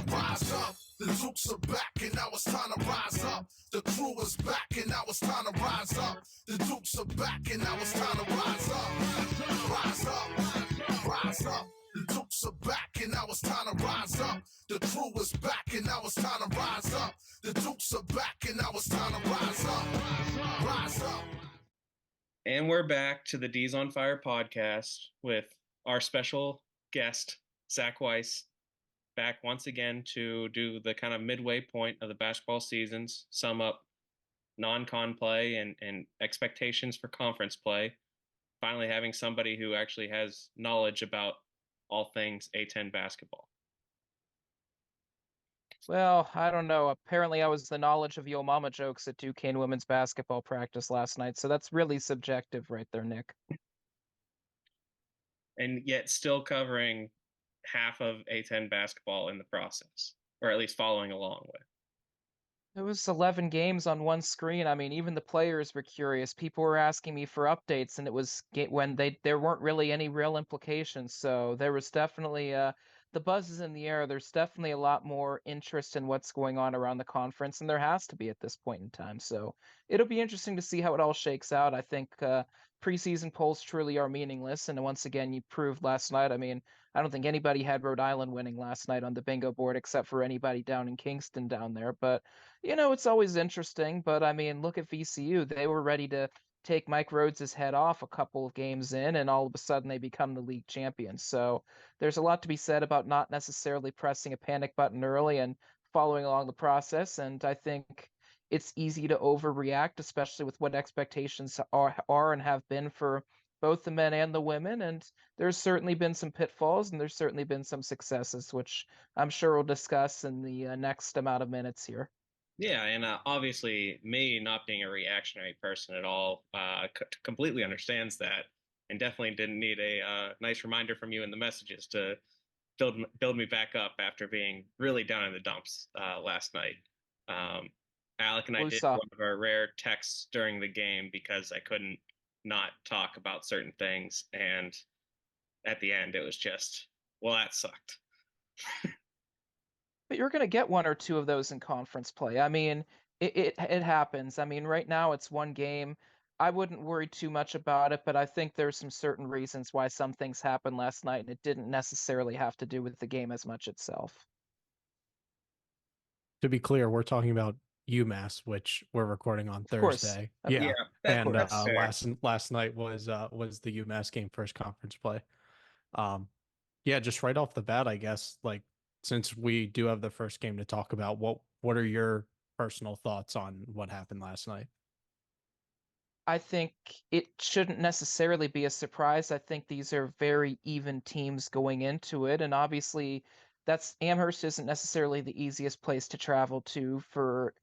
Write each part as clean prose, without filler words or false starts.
Rise up, the Dukes are back, and now it's time to rise up. The crew is back, and now it's time to rise up. The Dukes are back, and now it's time to rise up. Rise up, rise up. The Dukes are back, and now it's time to rise up. The crew is back, and now it's time to rise up. The Dukes are back, and now it's time to rise up. Rise up. And we're back to the D's on Fire podcast with our special guest, Zac Weiss, back once again to do the kind of midway point of the basketball seasons, sum up non-con play and expectations for conference play. Finally having somebody who actually has knowledge about all things A10 basketball. Well, I don't know. Apparently, I was the knowledge of yo mama jokes at Duquesne women's basketball practice last night, so that's really subjective right there, Nick. And yet still covering half of A10 basketball in the process, or at least following along with. It was 11 games on one screen. I mean, even the players were curious. People were asking me for updates, and it was when there weren't really any real implications. So there was definitely the buzz is in the air. There's definitely a lot more interest in what's going on around the conference, and there has to be at this point in time. So it'll be interesting to see how it all shakes out. I think preseason polls truly are meaningless, and once again, you proved last night. I mean, I don't think anybody had Rhode Island winning last night on the bingo board except for anybody down in Kingston down there, but it's always interesting, but I mean, look at VCU. They were ready to take Mike Rhodes' head off a couple of games in, and all of a sudden they become the league champions. So there's a lot to be said about not necessarily pressing a panic button early and following along the process. And I think it's easy to overreact, especially with what expectations are and have been for both the men and the women. And there's certainly been some pitfalls, and there's certainly been some successes, which I'm sure we'll discuss in the next amount of minutes here. Yeah, and obviously, me not being a reactionary person at all completely understands that, and definitely didn't need a nice reminder from you in the messages to build me back up after being really down in the dumps last night. Alec and I did one of our rare texts during the game because I couldn't not talk about certain things, and at the end, it was just, well, that sucked. But you're going to get one or two of those in conference play. I mean, it happens. I mean, right now it's one game. I wouldn't worry too much about it, but I think there's some certain reasons why some things happened last night, and it didn't necessarily have to do with the game as much itself. To be clear, we're talking about UMass, which we're recording on Thursday. Yeah. And last night was the UMass game, first conference play. Just right off the bat, I guess, like, since we do have the first game to talk about, what are your personal thoughts on what happened last night? I think it shouldn't necessarily be a surprise. I think these are very even teams going into it, and obviously Amherst isn't necessarily the easiest place to travel to for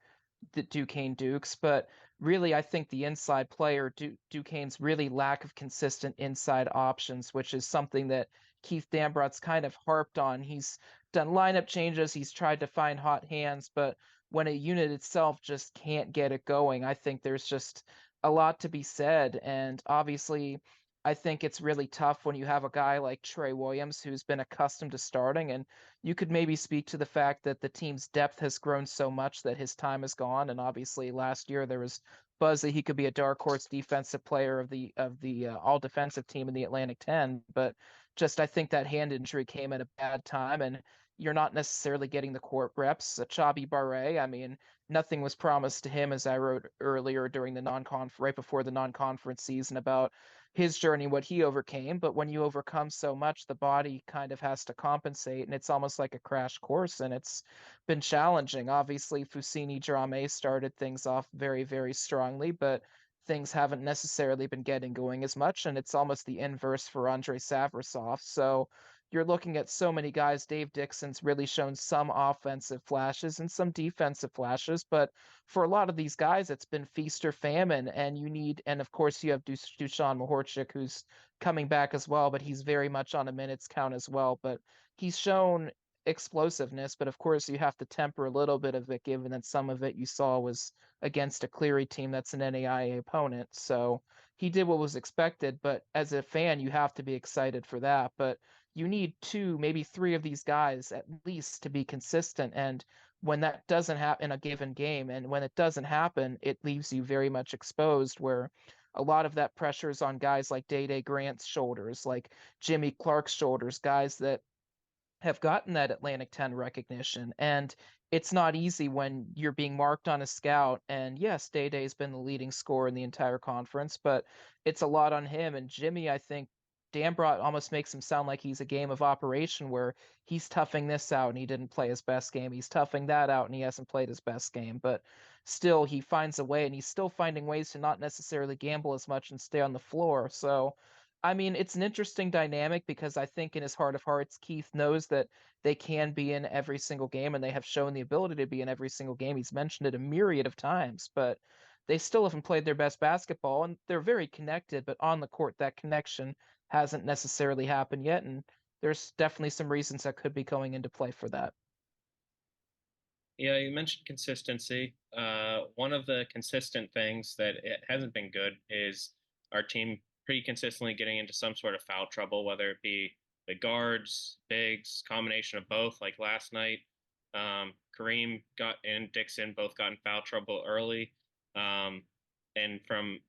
the Duquesne Dukes, but really I think the inside player, Duquesne's really lack of consistent inside options, which is something that Keith Dambrot's kind of harped on. He's done lineup changes, he's tried to find hot hands, but when a unit itself just can't get it going, I think there's just a lot to be said. And obviously, I think it's really tough when you have a guy like Trey Williams who's been accustomed to starting, and you could maybe speak to the fact that the team's depth has grown so much that his time is gone. And obviously, last year there was buzz that he could be a dark horse defensive player of the all defensive team in the Atlantic 10, but just I think that hand injury came at a bad time, and you're not necessarily getting the court reps. Chabi Barre, I mean, nothing was promised to him, as I wrote earlier during the right before the non-conference season about his journey, what he overcame. But when you overcome so much, the body kind of has to compensate, and it's almost like a crash course, and it's been challenging. Obviously, Fousseyni Dramé started things off very, very strongly, but things haven't necessarily been getting going as much, and it's almost the inverse for Andrei Savrasov. So you're looking at so many guys. Dave Dixon's really shown some offensive flashes and some defensive flashes, but for a lot of these guys, it's been feast or famine. And of course, you have Dusan Mahorchik, who's coming back as well, but he's very much on a minutes count as well. But he's shown explosiveness, but of course, you have to temper a little bit of it, given that some of it you saw was against a Cleary team that's an NAIA opponent. So he did what was expected, but as a fan, you have to be excited for that. But you need 2, maybe 3 of these guys at least to be consistent. And when that doesn't happen in a given game, and when it doesn't happen, it leaves you very much exposed, where a lot of that pressure is on guys like Day Grant's shoulders, like Jimmy Clark's shoulders, guys that have gotten that Atlantic 10 recognition. And it's not easy when you're being marked on a scout. And yes, Day's been the leading scorer in the entire conference, but it's a lot on him. And Jimmy, I think Dambrot almost makes him sound like he's a game of operation, where he's toughing this out and he didn't play his best game. He's toughing that out and he hasn't played his best game. But still, he finds a way, and he's still finding ways to not necessarily gamble as much and stay on the floor. So I mean, it's an interesting dynamic, because I think in his heart of hearts, Keith knows that they can be in every single game, and they have shown the ability to be in every single game. He's mentioned it a myriad of times, but they still haven't played their best basketball, and they're very connected, but on the court, that connection hasn't necessarily happened yet. And there's definitely some reasons that could be going into play for that. Yeah, you mentioned consistency. One of the consistent things that it hasn't been good is our team pretty consistently getting into some sort of foul trouble, whether it be the guards, bigs, combination of both. Like last night, Kareem and Dixon both got in foul trouble early. And from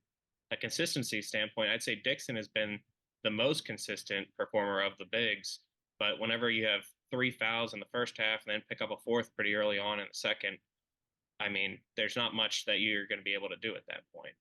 a consistency standpoint, I'd say Dixon has been the most consistent performer of the bigs. But whenever you have 3 fouls in the first half and then pick up a fourth pretty early on in the second, I mean, there's not much that you're going to be able to do at that point.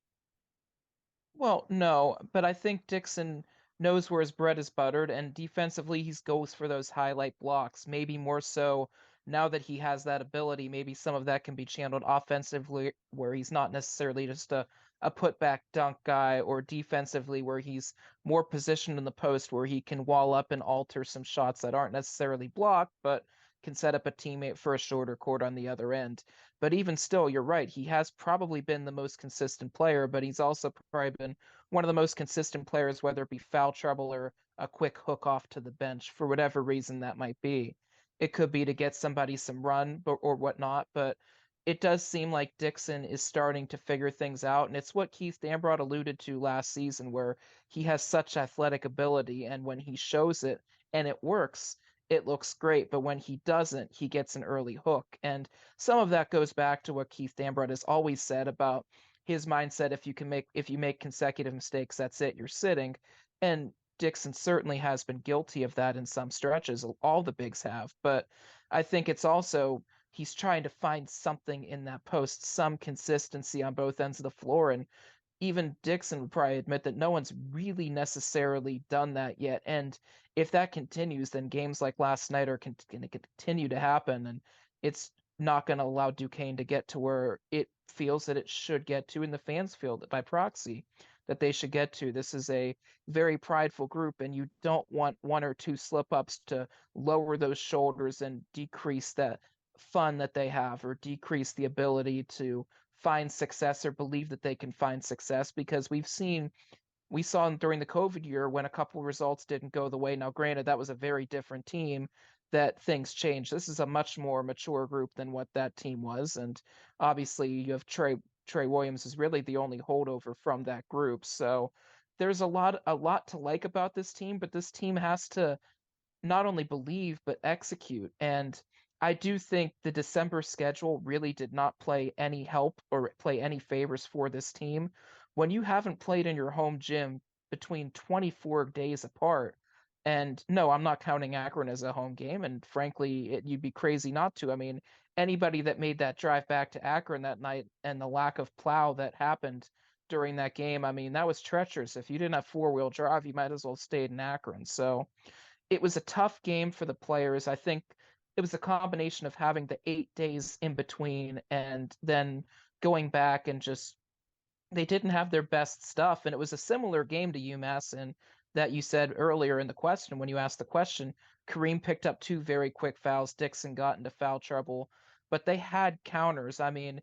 Well, no, but I think Dixon knows where his bread is buttered, and defensively he goes for those highlight blocks. Maybe more so now that he has that ability, maybe some of that can be channeled offensively, where he's not necessarily just a putback dunk guy, or defensively where he's more positioned in the post, where he can wall up and alter some shots that aren't necessarily blocked, but can set up a teammate for a shorter court on the other end. But even still, you're right. He has probably been the most consistent player, but he's also probably been one of the most consistent players, whether it be foul trouble or a quick hook off to the bench, for whatever reason that might be. It could be to get somebody some run or whatnot, but it does seem like Dixon is starting to figure things out. And it's what Keith Dambrot alluded to last season, where he has such athletic ability. And when he shows it and it works, it looks great. But when he doesn't, he gets an early hook. And some of that goes back to what Keith Dambrot has always said about his mindset. If you make consecutive mistakes, that's it, you're sitting. And Dixon certainly has been guilty of that in some stretches. All the bigs have. But I think it's also he's trying to find something in that post, some consistency on both ends of the floor. And even Dixon would probably admit that no one's really necessarily done that yet. And if that continues, then games like last night are going to continue to happen. And it's not going to allow Duquesne to get to where it feels that it should get to, and the fans feel that by proxy that they should get to. This is a very prideful group, and you don't want 1 or 2 slip ups to lower those shoulders and decrease that fun that they have, or decrease the ability to find success or believe that they can find success. Because we saw during the COVID year, when a couple results didn't go the way. Now, granted, that was a very different team, that things changed. This is a much more mature group than what that team was. And obviously you have Trey Williams is really the only holdover from that group. So there's a lot to like about this team, but this team has to not only believe but execute. And I do think the December schedule really did not play any help or play any favors for this team. When you haven't played in your home gym between 24 days apart, and no, I'm not counting Akron as a home game, and frankly, you'd be crazy not to. I mean, anybody that made that drive back to Akron that night, and the lack of plow that happened during that game, I mean, that was treacherous. If you didn't have four-wheel drive, you might as well have stayed in Akron. So it was a tough game for the players. I think it was a combination of having the 8 days in between, and then going back and just they didn't have their best stuff. And it was a similar game to UMass, and that you said earlier in the question, when you asked the question, Kareem picked up 2 very quick fouls. Dixon got into foul trouble, but they had counters. I mean,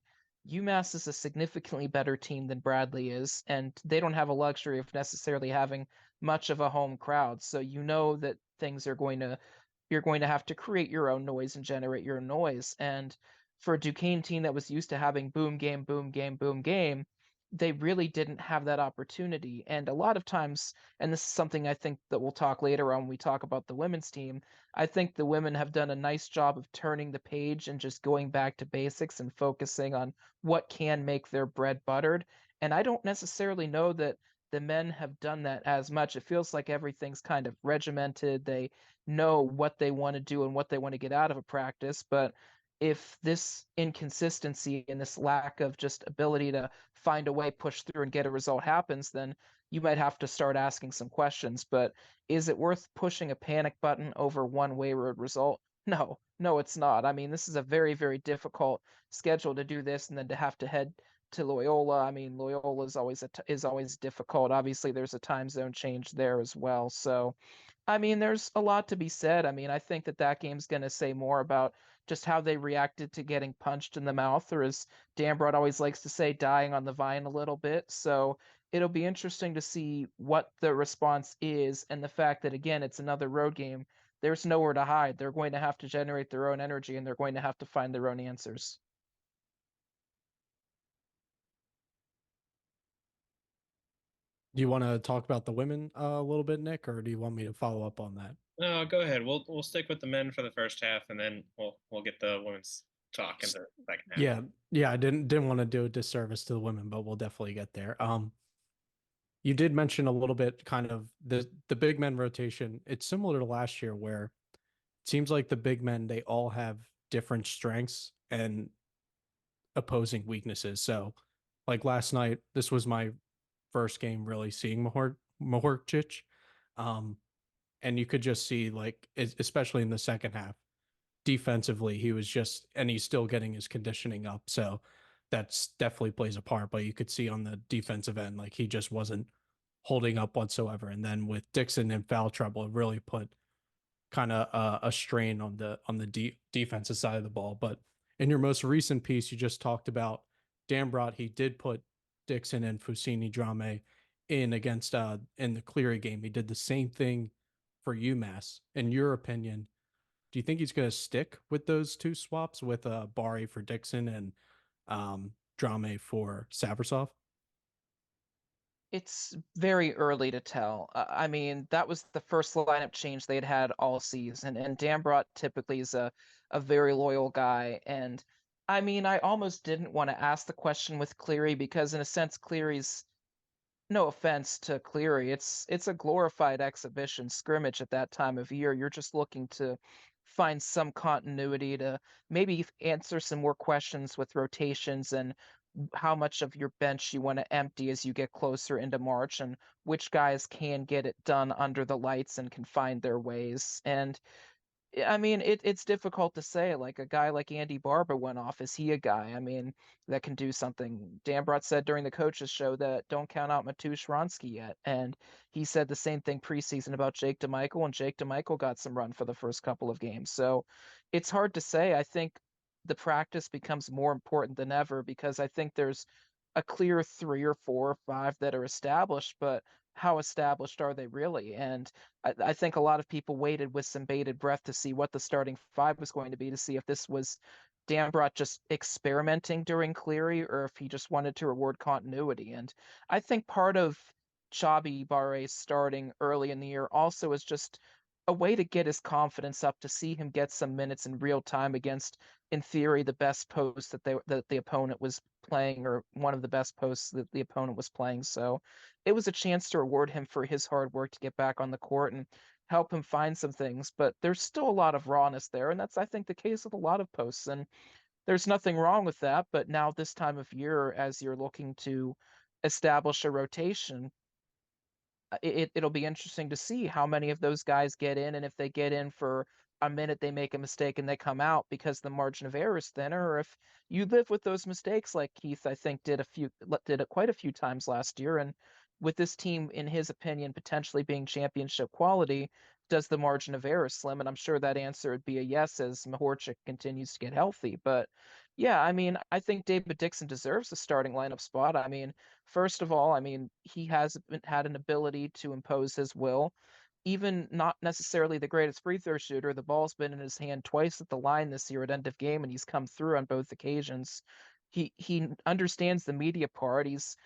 UMass is a significantly better team than Bradley is, and they don't have a luxury of necessarily having much of a home crowd. So you know that you're going to have to create your own noise and generate your own noise. And for a Duquesne team that was used to having boom game, boom game, boom game, they really didn't have that opportunity. And a lot of times, and this is something I think that we'll talk later on when we talk about the women's team, I think the women have done a nice job of turning the page and just going back to basics and focusing on what can make their bread buttered. And I don't necessarily know that the men have done that as much. It feels like everything's kind of regimented. They know what they want to do and what they want to get out of a practice. But if this inconsistency and this lack of just ability to find a way, push through, and get a result happens, then you might have to start asking some questions. But is it worth pushing a panic button over one wayward result? No, no, it's not. I mean, this is a very, very difficult schedule to do this and then to have to head to Loyola. I mean, Loyola is always difficult. Obviously, there's a time zone change there as well. So, I mean, there's a lot to be said. I mean, I think that game's going to say more about just how they reacted to getting punched in the mouth, or as Dambrot always likes to say, dying on the vine a little bit. So it'll be interesting to see what the response is, and the fact that, again, it's another road game. There's nowhere to hide. They're going to have to generate their own energy, and they're going to have to find their own answers. Do you want to talk about the women a little bit, Nick, or do you want me to follow up on that? No, go ahead. We'll stick with the men for the first half, and then we'll get the women's talk in the second half. Yeah. I didn't want to do a disservice to the women, but we'll definitely get there. You did mention a little bit kind of the big men rotation. It's similar to last year where it seems like the big men, they all have different strengths and opposing weaknesses. So like last night, this was my first game really seeing Mahorcic. And you could just see, like, especially in the second half, defensively, he was just, and he's still getting his conditioning up. So that's definitely plays a part. But you could see on the defensive end, like, he just wasn't holding up whatsoever. And then with Dixon in foul trouble, it really put kind of a strain on the defensive side of the ball. But in your most recent piece, you just talked about Dambrot. He did put Dixon and Fusini Drame in against in the Cleary game. He did the same thing for UMass. In your opinion, do you think he's going to stick with those two swaps with Bari for Dixon and Drame for Savrasov? It's very early to tell. I mean, that was the first lineup change they'd had all season, and Dambrot typically is a very loyal guy. And I mean, I almost didn't want to ask the question with Cleary because, in a sense, Cleary's, no offense to Cleary, it's a glorified exhibition scrimmage at that time of year. You're just looking to find some continuity to maybe answer some more questions with rotations and how much of your bench you want to empty as you get closer into March, and which guys can get it done under the lights and can find their ways. And I mean, it's difficult to say. Like, a guy like Andy Barber went off. Is he a guy? I mean, that can do something. Dambrot said during the coaches show that don't count out Matusz Wronski yet, and he said the same thing preseason about Jake DeMichael, and Jake DeMichael got some run for the first couple of games. So it's hard to say. I think the practice becomes more important than ever because I think there's a clear 3 or 4 or 5 that are established, but how established are they really? And I think a lot of people waited with some bated breath to see what the starting five was going to be, to see if this was Dambrot just experimenting during Cleary or if he just wanted to reward continuity. And I think part of Chabi Barre starting early in the year also is just a way to get his confidence up, to see him get some minutes in real time against, in theory, the best post that the opponent was playing, or one of the best posts that the opponent was playing. So it was a chance to reward him for his hard work to get back on the court and help him find some things. But there's still a lot of rawness there, and that's, I think, the case with a lot of posts. And there's nothing wrong with that. But now, this time of year, as you're looking to establish a rotation, it'll be interesting to see how many of those guys get in, and if they get in for a minute, they make a mistake and they come out because the margin of error is thinner, or if you live with those mistakes like Keith, I think, did it quite a few times last year. And with this team, in his opinion, potentially being championship quality, does the margin of error slim? And I'm sure that answer would be a yes as Mahorcic continues to get healthy. But yeah, I mean, I think David Dixon deserves a starting lineup spot. I mean, first of all, I mean, he has had an ability to impose his will. Even not necessarily the greatest free throw shooter, the ball's been in his hand twice at the line this year at end of game, and he's come through on both occasions. He understands the media part. He's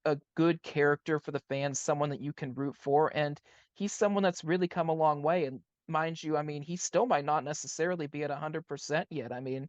a good character for the fans, someone that you can root for, and he's someone that's really come a long way. And mind you, I mean, he still might not necessarily be at 100% yet. I mean,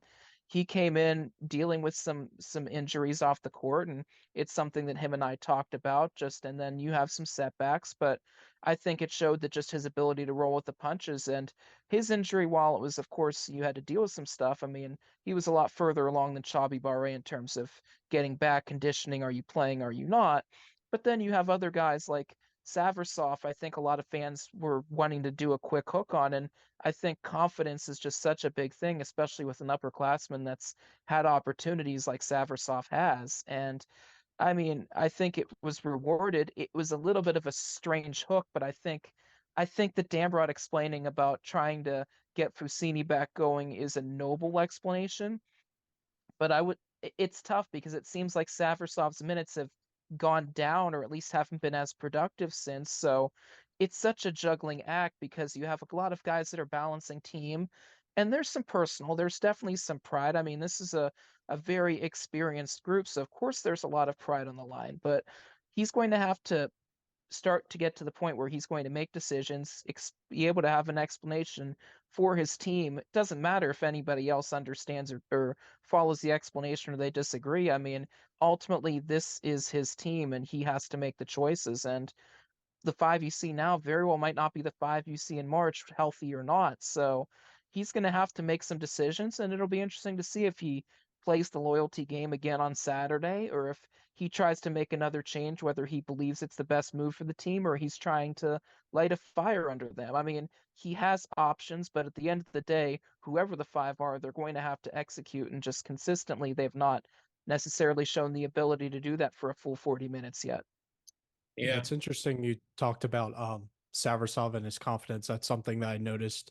he came in dealing with some injuries off the court, and it's something that him and I talked about just, and then you have some setbacks, but I think it showed that just his ability to roll with the punches. And his injury, while it was, of course, you had to deal with some stuff, I mean, he was a lot further along than Chabi Barre in terms of getting back, conditioning, are you playing, are you not? But then you have other guys like Savrasov, I think a lot of fans were wanting to do a quick hook on. And I think confidence is just such a big thing, especially with an upperclassman that's had opportunities like Savrasov has. And I mean, I think it was rewarded. It was a little bit of a strange hook, but I think that Dambrot explaining about trying to get Fusini back going is a noble explanation. But it's tough because it seems like Savrasov's minutes have gone down or at least haven't been as productive since. So it's such a juggling act because you have a lot of guys that are balancing team, and there's definitely some pride. I mean, this is a very experienced group, so of course there's a lot of pride on the line, but he's going to have to start to get to the point where he's going to make decisions, be able to have an explanation for his team. It doesn't matter if anybody else understands or follows the explanation or they disagree. I mean, ultimately, this is his team and he has to make the choices. And the five you see now very well might not be the five you see in March, healthy or not. So he's going to have to make some decisions, and it'll be interesting to see if he plays the loyalty game again on Saturday or if he tries to make another change, whether he believes it's the best move for the team or he's trying to light a fire under them. I mean, he has options, but at the end of the day, whoever the five are, they're going to have to execute, and just consistently, they've not necessarily shown the ability to do that for a full 40 minutes yet. Yeah, it's interesting you talked about Savrasov and his confidence. That's something that I noticed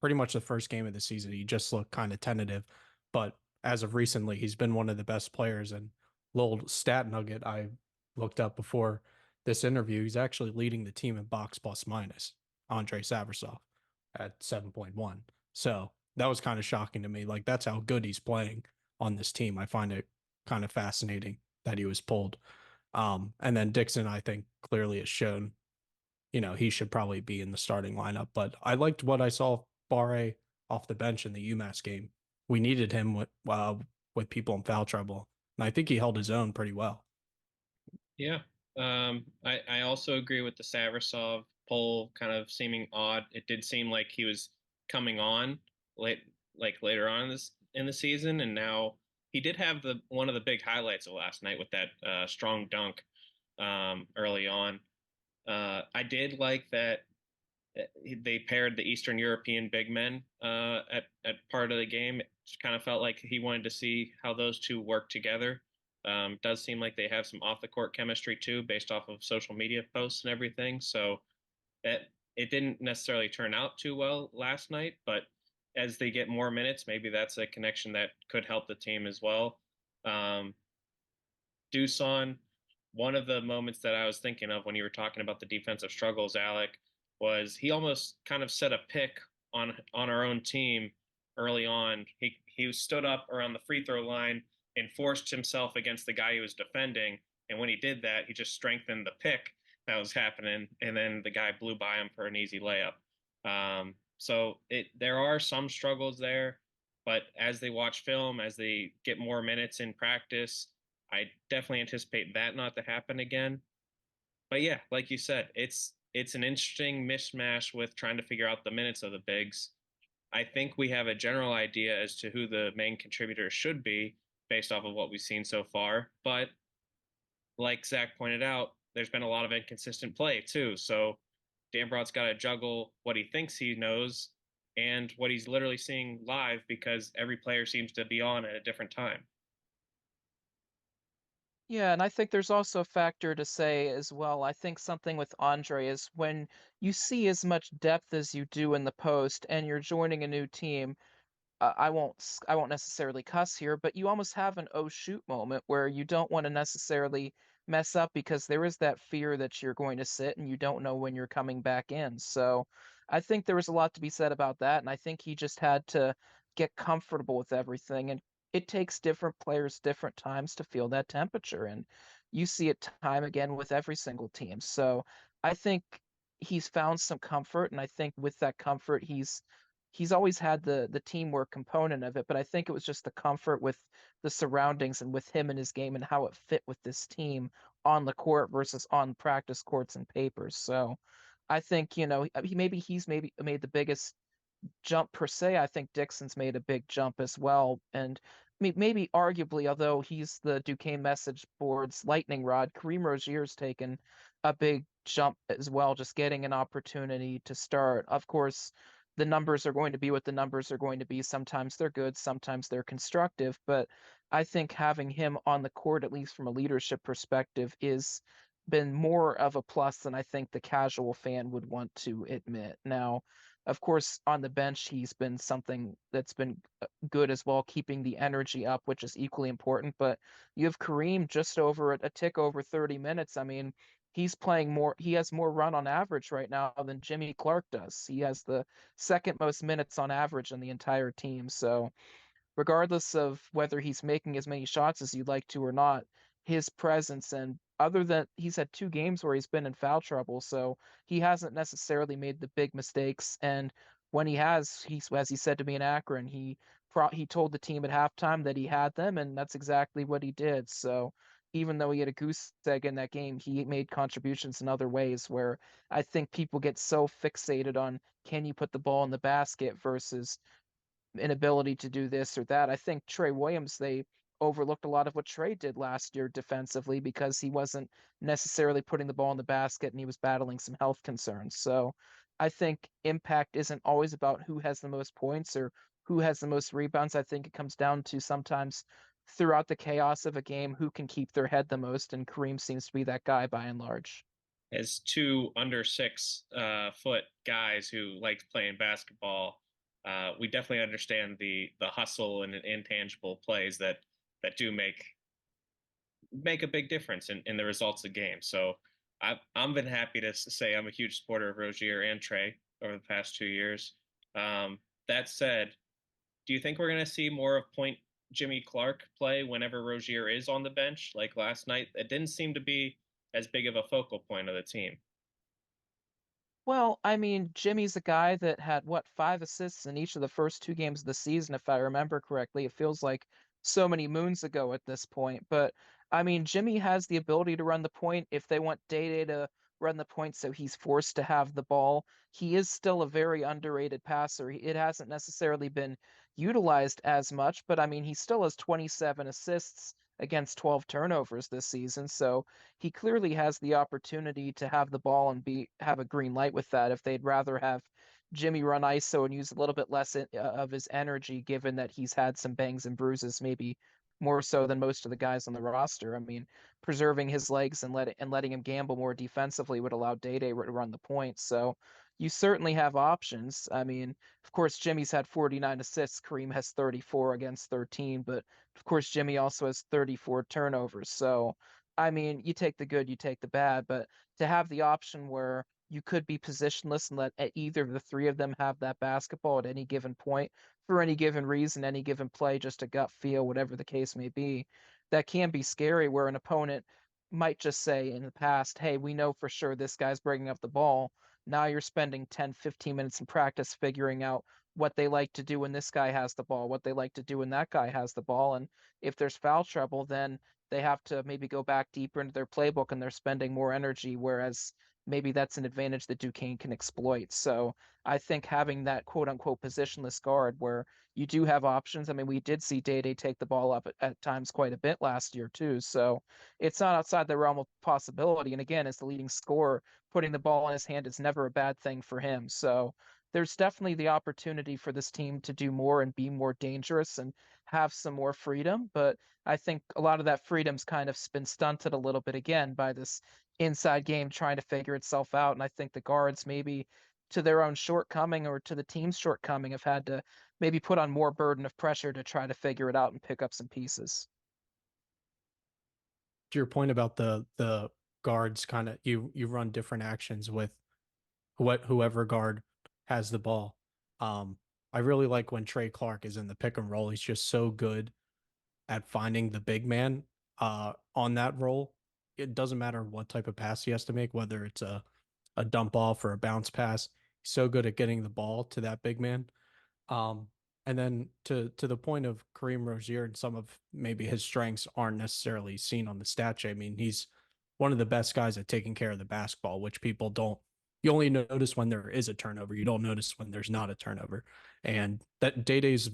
pretty much the first game of the season. He just looked kind of tentative, but as of recently, he's been one of the best players. And little stat nugget I looked up before this interview, he's actually leading the team in box plus minus, Andrei Savrasov at 7.1. So that was kind of shocking to me. Like, that's how good he's playing on this team. I find it kind of fascinating that he was pulled. And then Dixon, I think, clearly has shown, he should probably be in the starting lineup. But I liked what I saw Barre off the bench in the UMass game. We needed him with people in foul trouble, and I think he held his own pretty well. Yeah. I also agree with the Savrasov poll kind of seeming odd. It did seem like he was coming on later on in the season, and now he did have one of the big highlights of last night with that strong dunk early on. I did like that they paired the Eastern European big men at part of the game. It kind of felt like he wanted to see how those two work together. Does seem like they have some off the court chemistry too, based off of social media posts and everything. So it didn't necessarily turn out too well last night, but as they get more minutes, maybe that's a connection that could help the team as well. Dusan, one of the moments that I was thinking of when you were talking about the defensive struggles, Alec, was he almost kind of set a pick on our own team early on. He stood up around the free throw line and forced himself against the guy he was defending. And when he did that, he just strengthened the pick that was happening, and then the guy blew by him for an easy layup. So there are some struggles there, but as they watch film, as they get more minutes in practice, I definitely anticipate that not to happen again. But yeah, like you said, it's an interesting mishmash with trying to figure out the minutes of the bigs. I think we have a general idea as to who the main contributors should be based off of what we've seen so far. But like Zach pointed out, there's been a lot of inconsistent play too. So Dambrot's got to juggle what he thinks he knows and what he's literally seeing live, because every player seems to be on at a different time. Yeah, and I think there's also a factor to say as well. I think something with Andre is when you see as much depth as you do in the post and you're joining a new team, I won't necessarily cuss here, but you almost have an oh shoot moment where you don't want to necessarily mess up because there is that fear that you're going to sit and you don't know when you're coming back in. So I think there was a lot to be said about that, and I think he just had to get comfortable with everything. And it takes different players different times to feel that temperature. And you see it time again with every single team. So I think he's found some comfort, and I think with that comfort, he's always had the teamwork component of it, but I think it was just the comfort with the surroundings and with him and his game and how it fit with this team on the court versus on practice courts and papers. So I think, he's maybe made the biggest jump per se. I think Dixon's made a big jump as well. And maybe arguably, although he's the Duquesne message board's lightning rod, Kareem Rozier's taken a big jump as well, just getting an opportunity to start. Of course, the numbers are going to be what the numbers are going to be. Sometimes they're good, sometimes they're constructive. But I think having him on the court, at least from a leadership perspective, is been more of a plus than I think the casual fan would want to admit. Now, of course, on the bench, he's been something that's been good as well, keeping the energy up, which is equally important. But you have Kareem just over a tick over 30 minutes. I mean, he's playing more, he has more run on average right now than Jimmy Clark does. He has the second most minutes on average in the entire team. So, regardless of whether he's making as many shots as you'd like to or not, his presence, and other than he's had 2 games where he's been in foul trouble, so he hasn't necessarily made the big mistakes. And when he has, he's as he said to me in Akron, he told the team at halftime that he had them, and that's exactly what he did. So even though he had a goose egg in that game, he made contributions in other ways where I think people get so fixated on can you put the ball in the basket versus inability to do this or that. I think Trey Williams, they overlooked a lot of what Trey did last year defensively because he wasn't necessarily putting the ball in the basket and he was battling some health concerns. So I think impact isn't always about who has the most points or who has the most rebounds. I think it comes down to sometimes throughout the chaos of a game, who can keep their head the most. And Kareem seems to be that guy by and large. As two under 6 foot guys who liked playing basketball, we definitely understand the hustle and intangible plays that do make a big difference in the results of games. So I'm been happy to say I'm a huge supporter of Rozier and Trey over the past 2 years. That said, do you think we're going to see more of point Jimmy Clark play whenever Rozier is on the bench? Like last night, it didn't seem to be as big of a focal point of the team. Well, I mean, Jimmy's a guy that had what 5 assists in each of the first 2 games of the season, if I remember correctly. It feels like so many moons ago at this point. But I mean, Jimmy has the ability to run the point if they want Day to run the point, so he's forced to have the ball. He is still a very underrated passer. It hasn't necessarily been utilized as much, but I mean, he still has 27 assists against 12 turnovers this season. So he clearly has the opportunity to have the ball and have a green light with that if they'd rather have Jimmy run ISO and use a little bit less of his energy, given that he's had some bangs and bruises, maybe more so than most of the guys on the roster. I mean, preserving his legs and letting him gamble more defensively would allow Day to run the point. So you certainly have options. I mean, of course, Jimmy's had 49 assists. Kareem has 34 against 13, but of course, Jimmy also has 34 turnovers. So I mean, you take the good, you take the bad, but to have the option where you could be positionless and let either of the three of them have that basketball at any given point for any given reason, any given play, just a gut feel, whatever the case may be, that can be scary where an opponent might just say in the past, hey, we know for sure this guy's bringing up the ball. Now you're spending 10, 15 minutes in practice figuring out what they like to do when this guy has the ball, what they like to do when that guy has the ball. And if there's foul trouble, then they have to maybe go back deeper into their playbook and they're spending more energy, whereas maybe that's an advantage that Duquesne can exploit. So I think having that quote unquote positionless guard where you do have options. I mean, we did see Day take the ball up at times quite a bit last year too. So it's not outside the realm of possibility. And again, as the leading scorer, putting the ball in his hand is never a bad thing for him. So there's definitely the opportunity for this team to do more and be more dangerous and have some more freedom. But I think a lot of that freedom's kind of been stunted a little bit again by this inside game trying to figure itself out. And I think the guards, maybe to their own shortcoming or to the team's shortcoming, have had to maybe put on more burden of pressure to try to figure it out and pick up some pieces. To your point about the guards, kind of you run different actions with whoever guard has the ball. I really like when Trey Clark is in the pick and roll. He's just so good at finding the big man on that role. it doesn't matter what type of pass he has to make, whether it's a dump off or a bounce pass. He's so good at getting the ball to that big man. Um, and then to the point of Kareem Rozier and some of maybe his strengths aren't necessarily seen on the stat sheet. I mean, he's one of the best guys at taking care of the basketball, which people don't. You only notice when there is a turnover. You don't notice when there's not a turnover, and that Day-Day's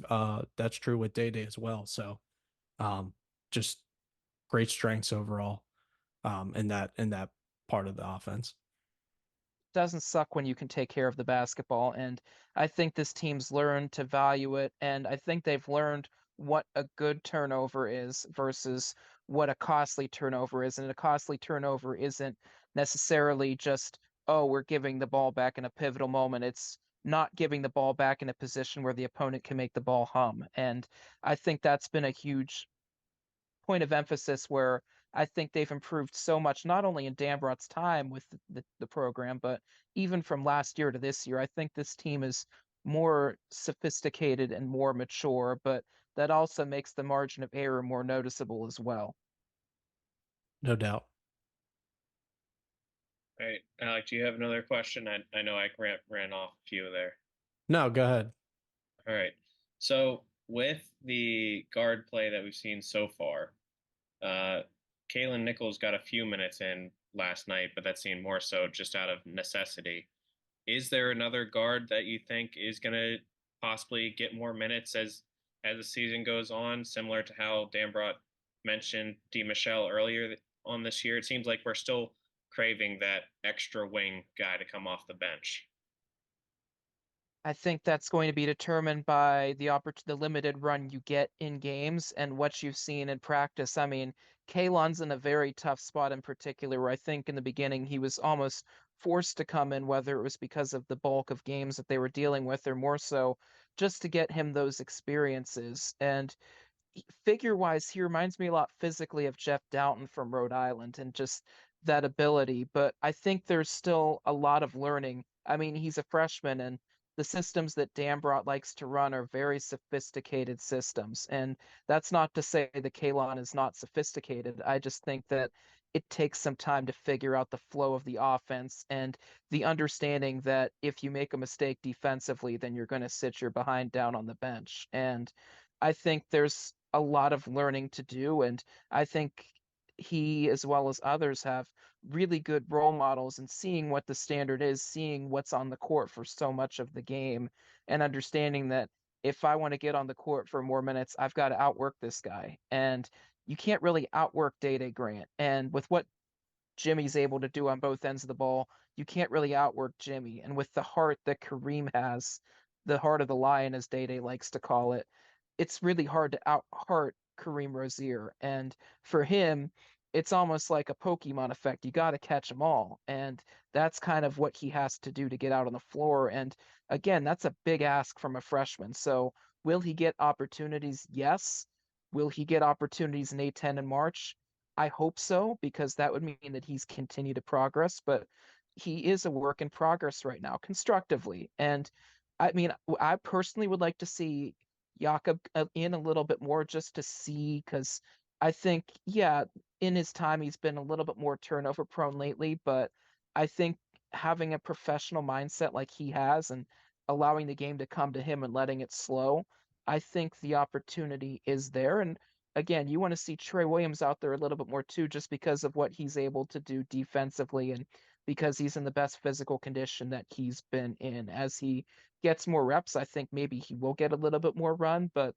that's true with Day-Day as well. So, just great strengths overall, in that part of the offense. Doesn't suck when you can take care of the basketball. And I think this team's learned to value it. And I think they've learned what a good turnover is versus what a costly turnover is. And a costly turnover isn't necessarily just, oh, we're giving the ball back in a pivotal moment. It's not giving the ball back in a position where the opponent can make the ball hum. And I think that's been a huge point of emphasis where I think they've improved so much, not only in Dambrot's time with the program, but even from last year to this year. I think this team is more sophisticated and more mature, but that also makes the margin of error more noticeable as well. No doubt. All right, Alec, do you have another question? I know I ran off a few there. No, go ahead. All right. So with the guard play that we've seen so far, Kalen Nichols got a few minutes in last night, but that seemed more so just out of necessity. Is there another guard that you think is going to possibly get more minutes as the season goes on, similar to how Dambrot mentioned D. Michelle earlier on this year? It seems like we're still craving that extra wing guy to come off the bench. I think that's going to be determined by the limited run you get in games and what you've seen in practice. I mean, Kalon's in a very tough spot in particular, where I think in the beginning he was almost forced to come in, whether it was because of the bulk of games that they were dealing with, or more so just to get him those experiences. And figure wise, he reminds me a lot physically of Jeff Doughton from Rhode Island and just that ability. But I think there's still a lot of learning. I mean, he's a freshman, and the systems that Dambrot likes to run are very sophisticated systems. And that's not to say that Kalon is not sophisticated. I just think that it takes some time to figure out the flow of the offense and the understanding that if you make a mistake defensively, then you're going to sit your behind down on the bench. And I think there's a lot of learning to do. And I think he, as well as others, have really good role models and seeing what the standard is, seeing what's on the court for so much of the game, and understanding that if I want to get on the court for more minutes, I've got to outwork this guy. And you can't really outwork Day-Day Grant. And with what Jimmy's able to do on both ends of the ball, you can't really outwork Jimmy. And with the heart that Kareem has, the heart of the lion, as Day-Day likes to call it, it's really hard to out-heart Kareem Rozier. And for him, it's almost like a Pokemon effect. You got to catch them all. And that's kind of what he has to do to get out on the floor. And again, that's a big ask from a freshman. So will he get opportunities? Yes. Will he get opportunities in A10 in March? I hope so, because that would mean that he's continued to progress, but he is a work in progress right now, constructively. And I mean, I personally would like to see Jakob in a little bit more just to see, because I think, yeah, in his time, he's been a little bit more turnover prone lately, but I think having a professional mindset like he has and allowing the game to come to him and letting it slow, I think the opportunity is there. And again, you want to see Trey Williams out there a little bit more too, just because of what he's able to do defensively and because he's in the best physical condition that he's been in. As he gets more reps, I think maybe he will get a little bit more run. But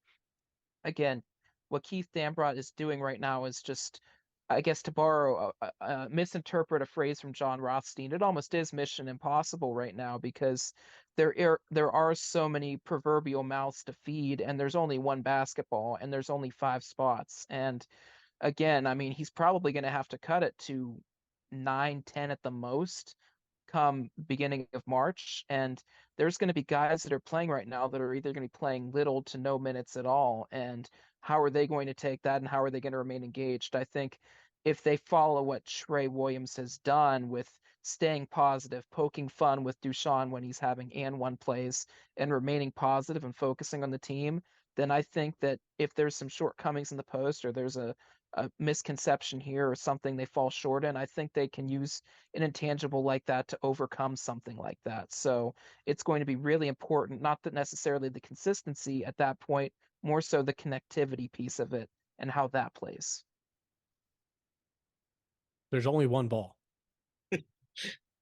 again, what Keith Dambrot is doing right now is just, I guess, to borrow misinterpret a phrase from John Rothstein, it almost is mission impossible right now, because there are so many proverbial mouths to feed, and there's only one basketball, and there's only 5 spots. And again, I mean, he's probably going to have to cut it to 9, 10 at the most come beginning of March. And there's going to be guys that are playing right now that are either going to be playing little to no minutes at all. And how are they going to take that, and how are they going to remain engaged? I think if they follow what Trey Williams has done with staying positive, poking fun with Dushan when he's having and one plays, and remaining positive and focusing on the team, then I think that if there's some shortcomings in the post, or there's a a misconception here or something they fall short in, I think they can use an intangible like that to overcome something like that. So it's going to be really important, not that necessarily the consistency at that point, more so the connectivity piece of it and how that plays. There's only one ball.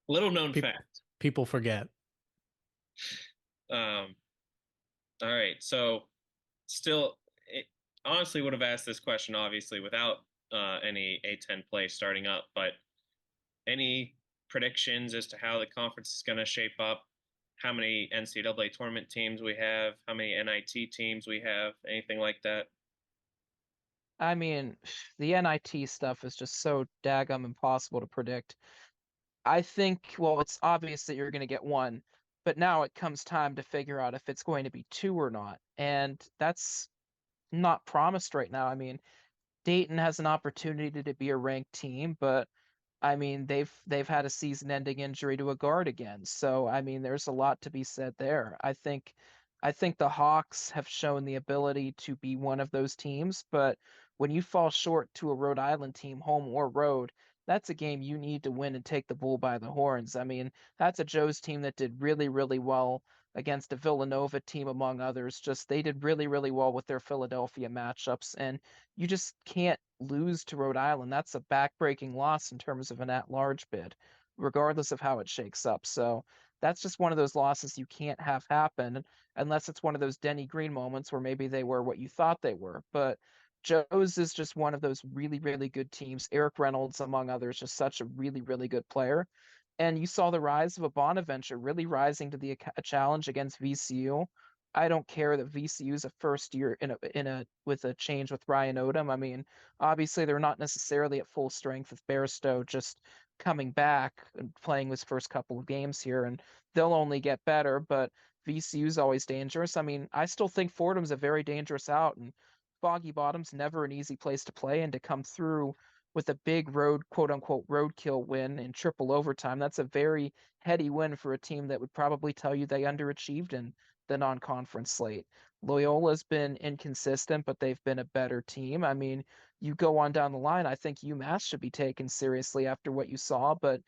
Little known Pe- fact. People forget. All right. So still, honestly would have asked this question obviously without any A10 play starting up, but any predictions as to how the conference is going to shape up? How many NCAA tournament teams we have? How many NIT teams we have? Anything like that? I mean, the NIT stuff is just so daggum impossible to predict. I think, well, it's obvious that you're going to get one, but now it comes time to figure out if it's going to be two or not. And that's not promised right now. I mean, Dayton has an opportunity to be a ranked team, but I mean, they've had a season-ending injury to a guard again. So, I mean, there's a lot to be said there. I think the Hawks have shown the ability to be one of those teams, but when you fall short to a Rhode Island team, home or road, that's a game you need to win and take the bull by the horns. I mean, that's a Joe's team that did really, really well against a Villanova team, among others. Just they did really, really well with their Philadelphia matchups, and you just can't lose to Rhode Island. That's a backbreaking loss in terms of an at-large bid, regardless of how it shakes up. So that's just one of those losses you can't have happen unless it's one of those Denny Green moments where maybe they were what you thought they were. But Joe's is just one of those really, really good teams. Eric Reynolds, among others, just such a really, really good player. And you saw the rise of a Bonaventure really rising to the challenge against VCU. I don't care that VCU is a first year in a with a change with Ryan Odom. I mean, obviously they're not necessarily at full strength with Bairstow just coming back and playing his first couple of games here, and they'll only get better. But VCU is always dangerous. I mean, I still think Fordham's a very dangerous out, and Foggy Bottom's never an easy place to play, and to come through with a big road, quote unquote, roadkill win in triple overtime, that's a very heady win for a team that would probably tell you they underachieved in the non-conference slate. Loyola's been inconsistent, but they've been a better team. I mean, you go on down the line, I think UMass should be taken seriously after what you saw, but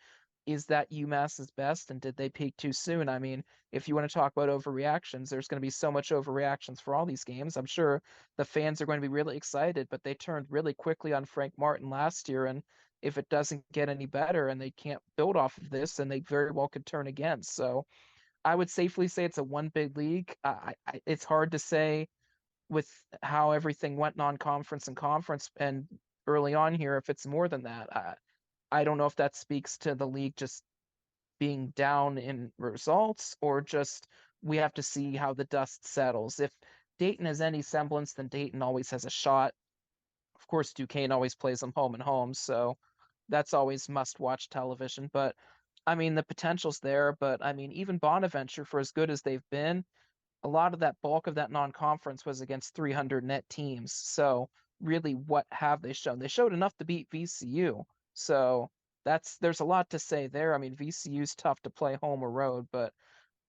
is that UMass's best and did they peak too soon? I mean, if you want to talk about overreactions, there's going to be so much overreactions for all these games. I'm sure the fans are going to be really excited, but they turned really quickly on Frank Martin last year, and if it doesn't get any better and they can't build off of this, then they very well could turn again. So I would safely say it's a one big league. It's hard to say with how everything went non-conference and conference and early on here if it's more than that. I don't know if that speaks to the league just being down in results or just we have to see how the dust settles. If Dayton has any semblance, then Dayton always has a shot. Of course, Duquesne always plays them home and home, so that's always must-watch television. But I mean, the potential's there. But I mean, even Bonaventure, for as good as they've been, a lot of that bulk of that non-conference was against 300 net teams. So really, what have they shown? They showed enough to beat VCU. So there's a lot to say there. I mean, VCU's tough to play home or road, but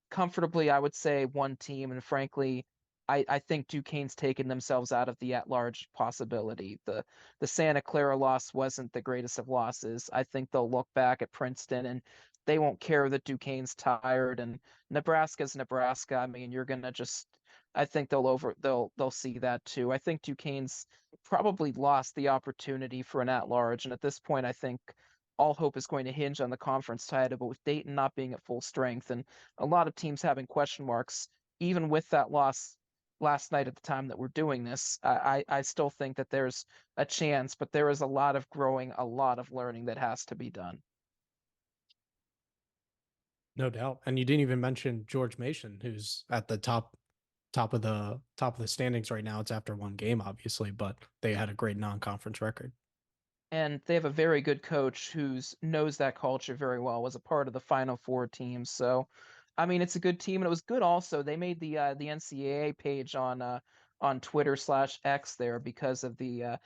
comfortably, I would say one team. And frankly, I think Duquesne's taken themselves out of the at-large possibility. The Santa Clara loss wasn't the greatest of losses. I think they'll look back at Princeton and they won't care that Duquesne's tired and Nebraska's Nebraska. I mean, you're gonna just I think they'll see that too. I think Duquesne's probably lost the opportunity for an at-large, and at this point, I think all hope is going to hinge on the conference title. But with Dayton not being at full strength and a lot of teams having question marks, even with that loss last night at the time that we're doing this, I still think that there's a chance, but there is a lot of growing, a lot of learning that has to be done. No doubt. And you didn't even mention George Mason, who's at the top of the standings right now. It's after one game, obviously, but they had a great non-conference record. And they have a very good coach who knows that culture very well, was a part of the Final Four team. So, I mean, it's a good team, and it was good also. They made the NCAA page on Twitter/X there because of the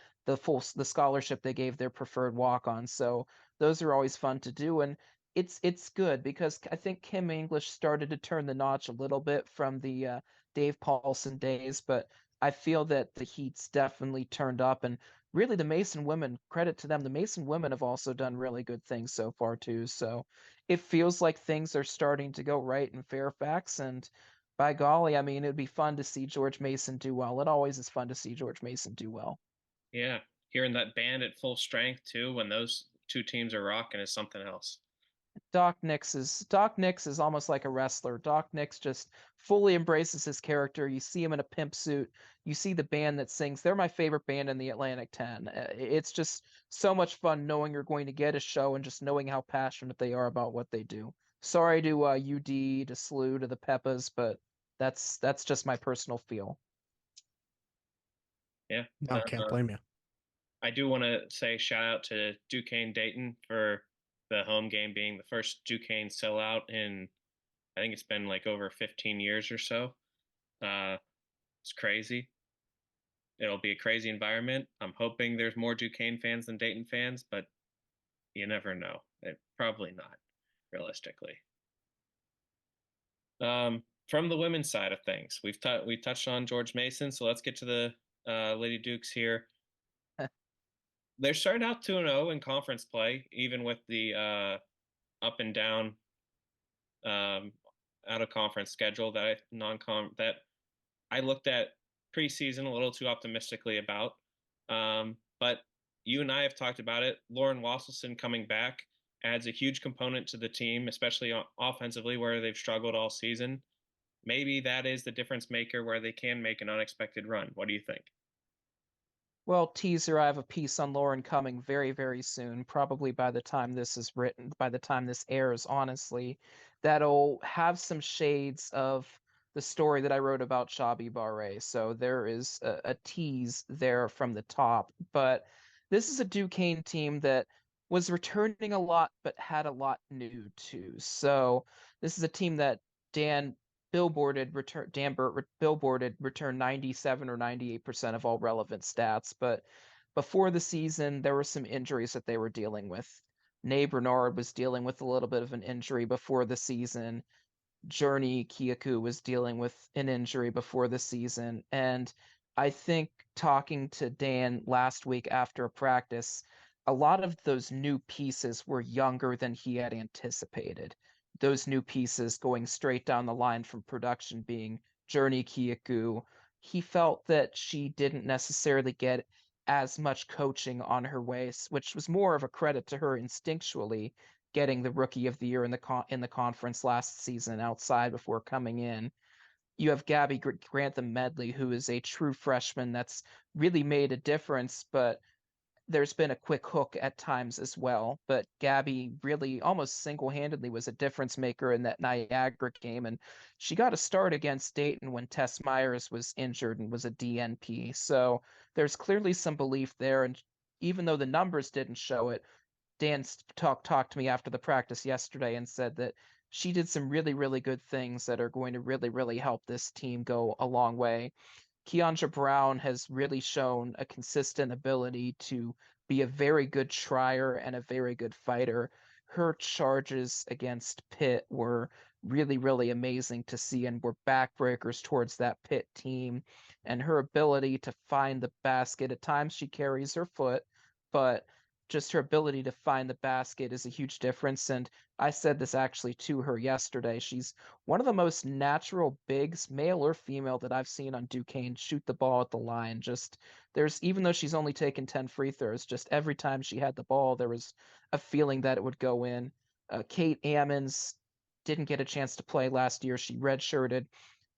scholarship they gave their preferred walk-on. So those are always fun to do, and it's good because I think Kim English started to turn the notch a little bit from the Dave Paulson days, but I feel that the heat's definitely turned up, and really the Mason women, credit to them, the Mason women have also done really good things so far too. So it feels like things are starting to go right in Fairfax, and by golly, I mean, it'd be fun to see George Mason do well. It always is fun to see George Mason do well. Yeah, hearing that band at full strength too when those two teams are rocking is something else. Doc Nix is almost like a wrestler. Doc Nix just fully embraces his character. You see him in a pimp suit. You see the band that sings. They're my favorite band in the Atlantic 10. It's just so much fun knowing you're going to get a show and just knowing how passionate they are about what they do. Sorry to UD, to SLU, to the Peppas, but that's just my personal feel. Yeah. No, can't blame you. I do want to say shout out to Duquesne Dayton for the home game being the first Duquesne sellout in, I think it's been like over 15 years or so. It's crazy. It'll be a crazy environment. I'm hoping there's more Duquesne fans than Dayton fans, but you never know. Probably not, realistically. From the women's side of things, we touched on George Mason, so let's get to the Lady Dukes here. They're starting out 2-0 in conference play, even with the up and down out of conference schedule that I looked at preseason a little too optimistically about. But you and I have talked about it. Lauren Wasselson coming back adds a huge component to the team, especially offensively where they've struggled all season. Maybe that is the difference maker where they can make an unexpected run. What do you think? Well, teaser, I have a piece on Lauren coming very, very soon, probably by the time this is written, by the time this airs, honestly, that'll have some shades of the story that I wrote about Shabi Barre. So there is a tease there from the top. But this is a Duquesne team that was returning a lot, but had a lot new too. So this is a team that Dan billboarded return 97 or 98% of all relevant stats. But before the season, there were some injuries that they were dealing with. Nay Bernard was dealing with a little bit of an injury before the season. Journey Kiyaku was dealing with an injury before the season. And I think talking to Dan last week after practice, a lot of those new pieces were younger than he had anticipated. Those new pieces going straight down the line from production being Journey Kiyaku. He felt that she didn't necessarily get as much coaching on her waist, which was more of a credit to her instinctually getting the Rookie of the Year in the conference last season outside before coming in. You have Gabby Grantham Medley, who is a true freshman that's really made a difference, but there's been a quick hook at times as well. But Gabby really almost single-handedly was a difference maker in that Niagara game, and she got a start against Dayton when Tess Myers was injured and was a DNP. So there's clearly some belief there, and even though the numbers didn't show it, Dan talked to me after the practice yesterday and said that she did some really, really good things that are going to really, really help this team go a long way. Keandra Brown has really shown a consistent ability to be a very good trier and a very good fighter. Her charges against Pitt were really, really amazing to see and were backbreakers towards that Pitt team. And her ability to find the basket, at times she carries her foot, but just her ability to find the basket is a huge difference. And I said this actually to her yesterday. She's one of the most natural bigs, male or female, that I've seen on Duquesne shoot the ball at the line. Just even though she's only taken 10 free throws, just every time she had the ball, there was a feeling that it would go in. Kate Ammons didn't get a chance to play last year. She redshirted.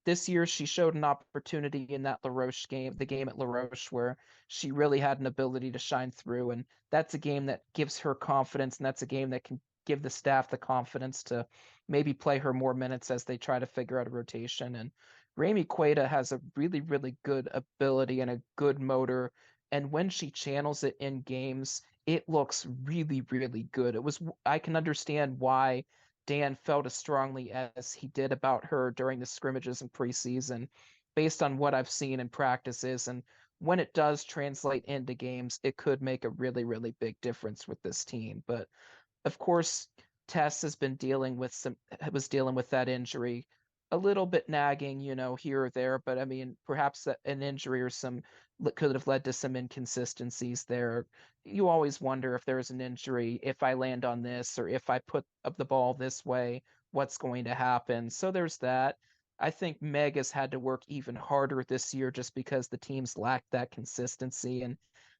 This year she showed an opportunity in that LaRoche game, the game at LaRoche, where she really had an ability to shine through. And that's a game that gives her confidence. And that's a game that can give the staff the confidence to maybe play her more minutes as they try to figure out a rotation. And Rami Queta has a really, really good ability and a good motor. And when she channels it in games, it looks really, really good. I can understand why Dan felt as strongly as he did about her during the scrimmages in preseason, based on what I've seen in practices. And when it does translate into games, it could make a really, really big difference with this team. But of course, Tess was dealing with that injury. a little bit nagging, here or there, but I mean, perhaps an injury or some could have led to some inconsistencies there. You always wonder if there's an injury, if I land on this or if I put up the ball this way, what's going to happen. So there's that. I think Meg has had to work even harder this year just because the teams lack that consistency. And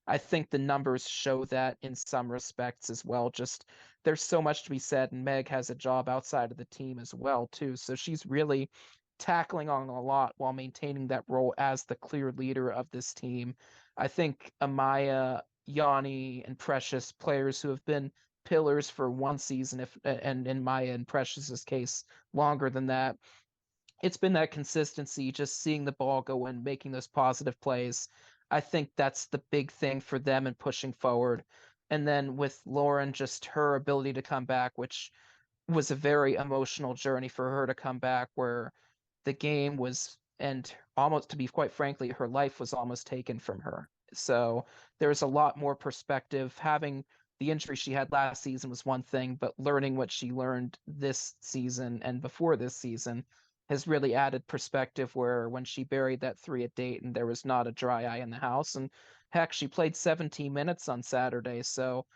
I think the numbers show that in some respects as well. Just there's so much to be said, and Meg has a job outside of the team as well, too. So she's really tackling on a lot while maintaining that role as the clear leader of this team. I think Amaya, Yanni, and Precious, players who have been pillars for one season, if and in Maya and Precious's case, longer than that, it's been that consistency, just seeing the ball go in, making those positive plays. I think that's the big thing for them in pushing forward. And then with Lauren, just her ability to come back, which was a very emotional journey for her to come back, where the game was, and almost, to be quite frankly, her life was almost taken from her. So there's a lot more perspective. Having the injury she had last season was one thing, but learning what she learned this season and before this season has really added perspective, where when she buried that three at Dayton, there was not a dry eye in the house. And heck, she played 17 minutes on Saturday. So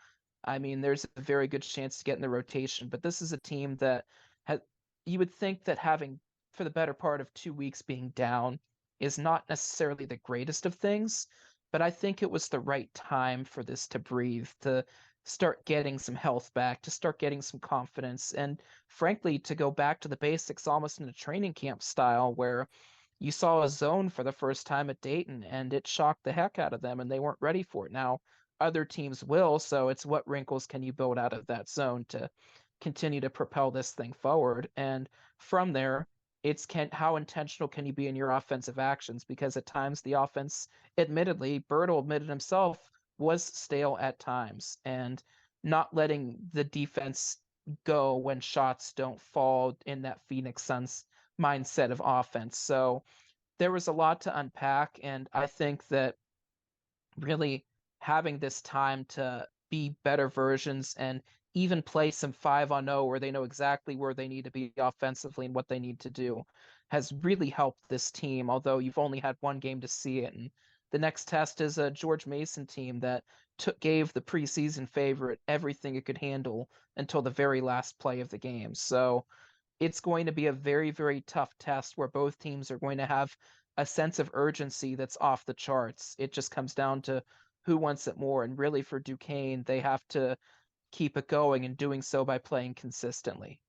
I mean, there's a very good chance to get in the rotation, but this is a team that has, you would think that having for the better part of 2 weeks being down is not necessarily the greatest of things, but I think it was the right time for this to breathe, to start getting some health back, to start getting some confidence, and frankly, to go back to the basics almost in a training camp style where you saw a zone for the first time at Dayton and it shocked the heck out of them and they weren't ready for it. Now, other teams will, so it's what wrinkles can you build out of that zone to continue to propel this thing forward. And from there, it's how intentional can you be in your offensive actions, because at times the offense, admittedly, Bertle admitted himself, was stale at times, and not letting the defense go when shots don't fall in that Phoenix Suns mindset of offense. So there was a lot to unpack, and I think that really having this time to be better versions and even play some 5-on-0 where they know exactly where they need to be offensively and what they need to do has really helped this team, although you've only had one game to see it. And the next test is a George Mason team that gave the preseason favorite everything it could handle until the very last play of the game. So it's going to be a very, very tough test where both teams are going to have a sense of urgency that's off the charts. It just comes down to who wants it more. And really, for Duquesne, they have to keep it going, and doing so by playing consistently.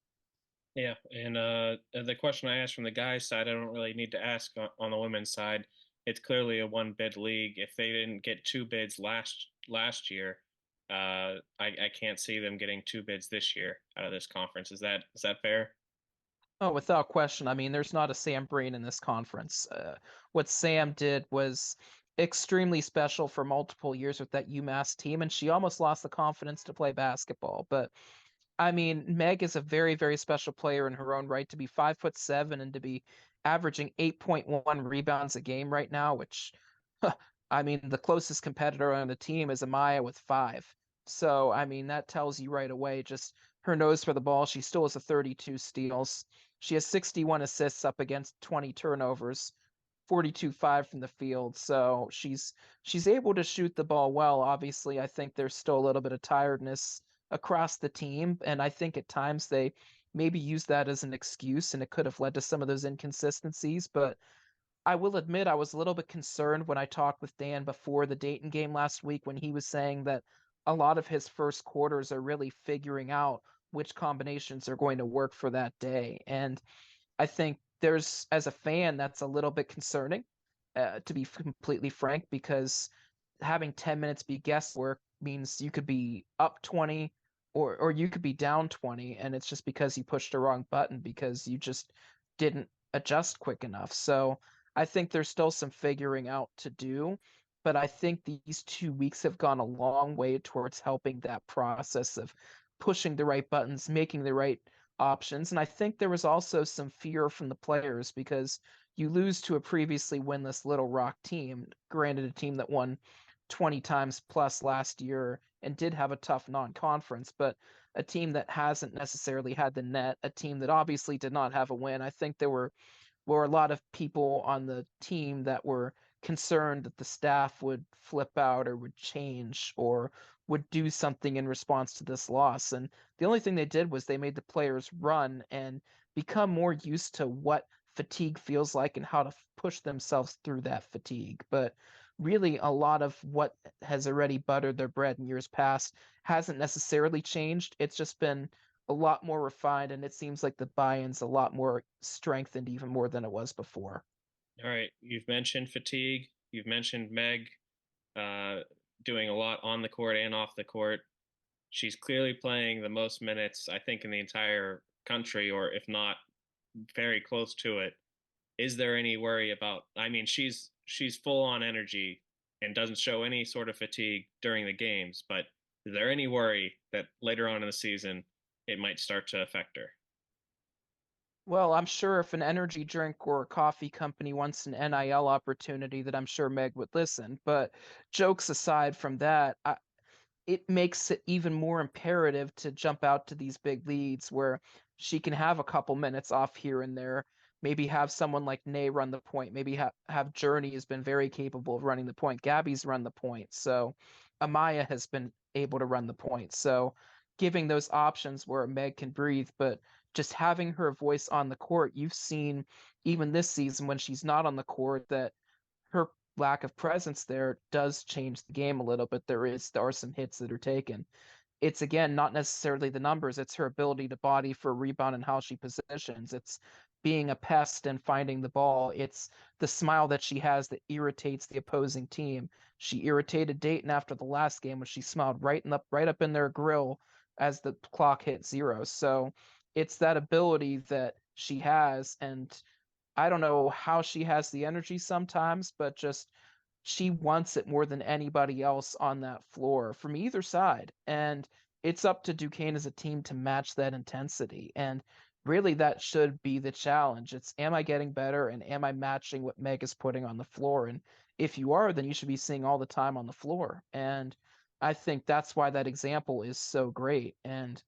Yeah, and the question I asked from the guys' side, I don't really need to ask on the women's side. It's clearly a one bid league. If they didn't get two bids last year, I can't see them getting two bids this year out of this conference. Is that fair? Oh, without question. I mean, there's not a Sam Breen in this conference. What Sam did was extremely special for multiple years with that UMass team, and she almost lost the confidence to play basketball. But I mean, Meg is a very, very special player in her own right, to be 5'7" and to be averaging 8.1 rebounds a game right now, which, I mean, the closest competitor on the team is Amaya with 5. So, I mean, that tells you right away just her nose for the ball. She still has a 32 steals. She has 61 assists up against 20 turnovers, 42-5 from the field. So she's able to shoot the ball well. Obviously, I think there's still a little bit of tiredness across the team, and I think at times they maybe use that as an excuse, and it could have led to some of those inconsistencies. But I will admit I was a little bit concerned when I talked with Dan before the Dayton game last week, when he was saying that a lot of his first quarters are really figuring out which combinations are going to work for that day. And I think there's, as a fan, that's a little bit concerning, to be completely frank, because having 10 minutes be guesswork means you could be up 20 or you could be down 20, and it's just because you pushed the wrong button because you just didn't adjust quick enough. So I think there's still some figuring out to do, but I think these 2 weeks have gone a long way towards helping that process of pushing the right buttons, making the right options. And I think there was also some fear from the players, because you lose to a previously winless Little Rock team, granted a team that won 20 times plus last year and did have a tough non-conference, but a team that hasn't necessarily had the net, a team that obviously did not have a win. I think there were a lot of people on the team that were concerned that the staff would flip out or would change or would do something in response to this loss. And the only thing they did was they made the players run and become more used to what fatigue feels like and how to push themselves through that fatigue. But really, a lot of what has already buttered their bread in years past hasn't necessarily changed. It's just been a lot more refined, and it seems like the buy-in's a lot more strengthened even more than it was before. All right, you've mentioned fatigue. You've mentioned Meg uh, doing a lot on the court and off the court. She's clearly playing the most minutes, I think, in the entire country, or if not, very close to it. Is there any worry about? I mean, she's full on energy and doesn't show any sort of fatigue during the games. But is there any worry that later on in the season it might start to affect her? Well, I'm sure if an energy drink or a coffee company wants an NIL opportunity, that I'm sure Meg would listen. But jokes aside from that, it makes it even more imperative to jump out to these big leads where she can have a couple minutes off here and there. Maybe have someone like Nay run the point. Maybe have Journey has been very capable of running the point. Gabby's run the point. So Amaya has been able to run the point. So giving those options where Meg can breathe, but just having her voice on the court, you've seen even this season when she's not on the court that her lack of presence there does change the game a little bit. There are some hits that are taken. It's again not necessarily the numbers, it's her ability to body for a rebound and how she positions. It's being a pest and finding the ball. It's the smile that she has that irritates the opposing team. She irritated Dayton after the last game when she smiled right up in their grill as the clock hit zero. So it's that ability that she has, and I don't know how she has the energy sometimes, but just she wants it more than anybody else on that floor from either side. And it's up to Duquesne as a team to match that intensity. And really, that should be the challenge. It's, am I getting better and am I matching what Meg is putting on the floor? And if you are, then you should be seeing all the time on the floor. And I think that's why that example is so great. And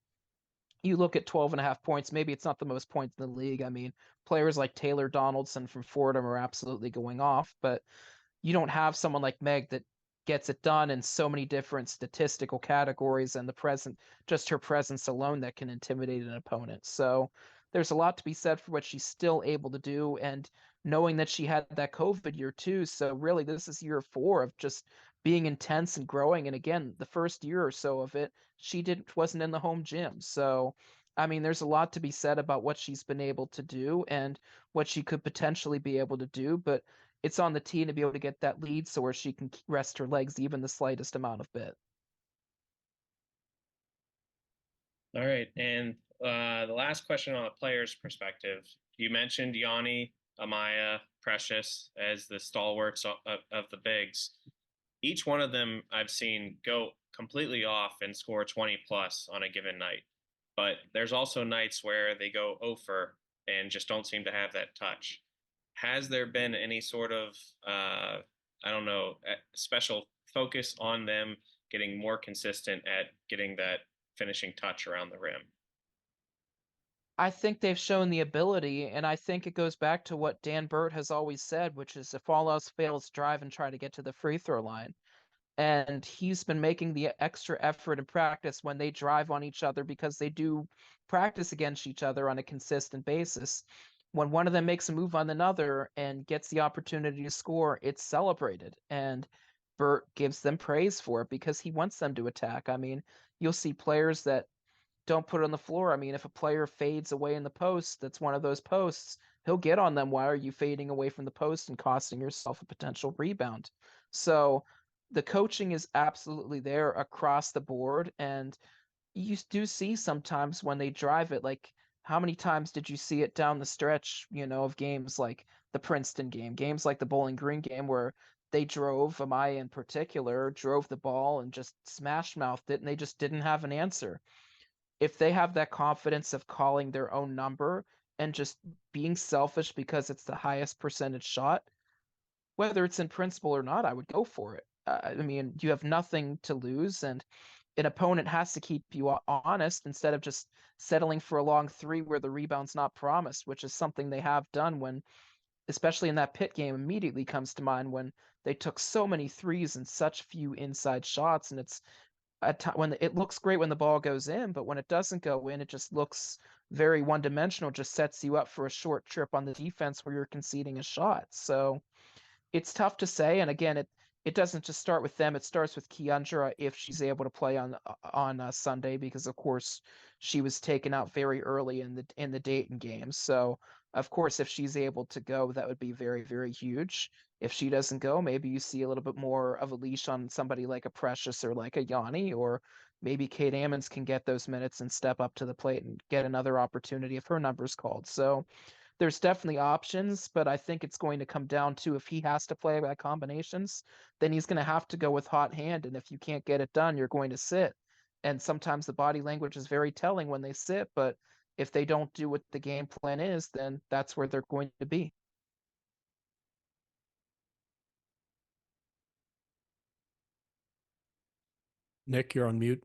you look at 12.5 points, maybe it's not the most points in the league. I mean, players like Taylor Donaldson from Fordham are absolutely going off, but you don't have someone like Meg that gets it done in so many different statistical categories, and just her presence alone that can intimidate an opponent. So there's a lot to be said for what she's still able to do, and knowing that she had that COVID year too. So really, this is year 4 of just being intense and growing. And again, the first year or so of it, she wasn't in the home gym. So I mean, there's a lot to be said about what she's been able to do and what she could potentially be able to do, but it's on the team to be able to get that lead so where she can rest her legs even the slightest amount of bit. All right, and the last question on a player's perspective, you mentioned Yanni, Amaya, Precious as the stalwarts of the bigs. Each one of them I've seen go completely off and score 20 plus on a given night. But there's also nights where they go over and just don't seem to have that touch. Has there been any sort of, I don't know, special focus on them getting more consistent at getting that finishing touch around the rim? I think they've shown the ability, and I think it goes back to what Dan Burt has always said, which is if all else fails, drive and try to get to the free throw line. And he's been making the extra effort in practice when they drive on each other because they do practice against each other on a consistent basis. When one of them makes a move on another and gets the opportunity to score, it's celebrated. And Burt gives them praise for it because he wants them to attack. I mean, you'll see players that don't put it on the floor. I mean, if a player fades away in the post, that's one of those posts, he'll get on them. Why are you fading away from the post and costing yourself a potential rebound? So the coaching is absolutely there across the board. And you do see sometimes when they drive it, like how many times did you see it down the stretch, of games like the Princeton game, games like the Bowling Green game where they drove, Amaya in particular, drove the ball and just smash mouthed it and they just didn't have an answer. If they have that confidence of calling their own number and just being selfish because it's the highest percentage shot, whether it's in principle or not, I would go for it. I mean, you have nothing to lose, and an opponent has to keep you honest instead of just settling for a long three where the rebound's not promised, which is something they have done when, especially in that Pitt game, immediately comes to mind when they took so many threes and such few inside shots. And it's when it looks great when the ball goes in, but when it doesn't go in, it just looks very one dimensional, just sets you up for a short trip on the defense where you're conceding a shot. So it's tough to say. And again, it doesn't just start with them. It starts with Keandra if she's able to play on Sunday, because of course she was taken out very early in the Dayton game. So of course, if she's able to go, that would be very, very huge. If she doesn't go, maybe you see a little bit more of a leash on somebody like a Precious or like a Yanni, or maybe Kate Ammons can get those minutes and step up to the plate and get another opportunity if her number's called. So there's definitely options, but I think it's going to come down to if he has to play by combinations, then he's going to have to go with hot hand. And if you can't get it done, you're going to sit. And sometimes the body language is very telling when they sit, but if they don't do what the game plan is, then that's where they're going to be. Nick, you're on mute.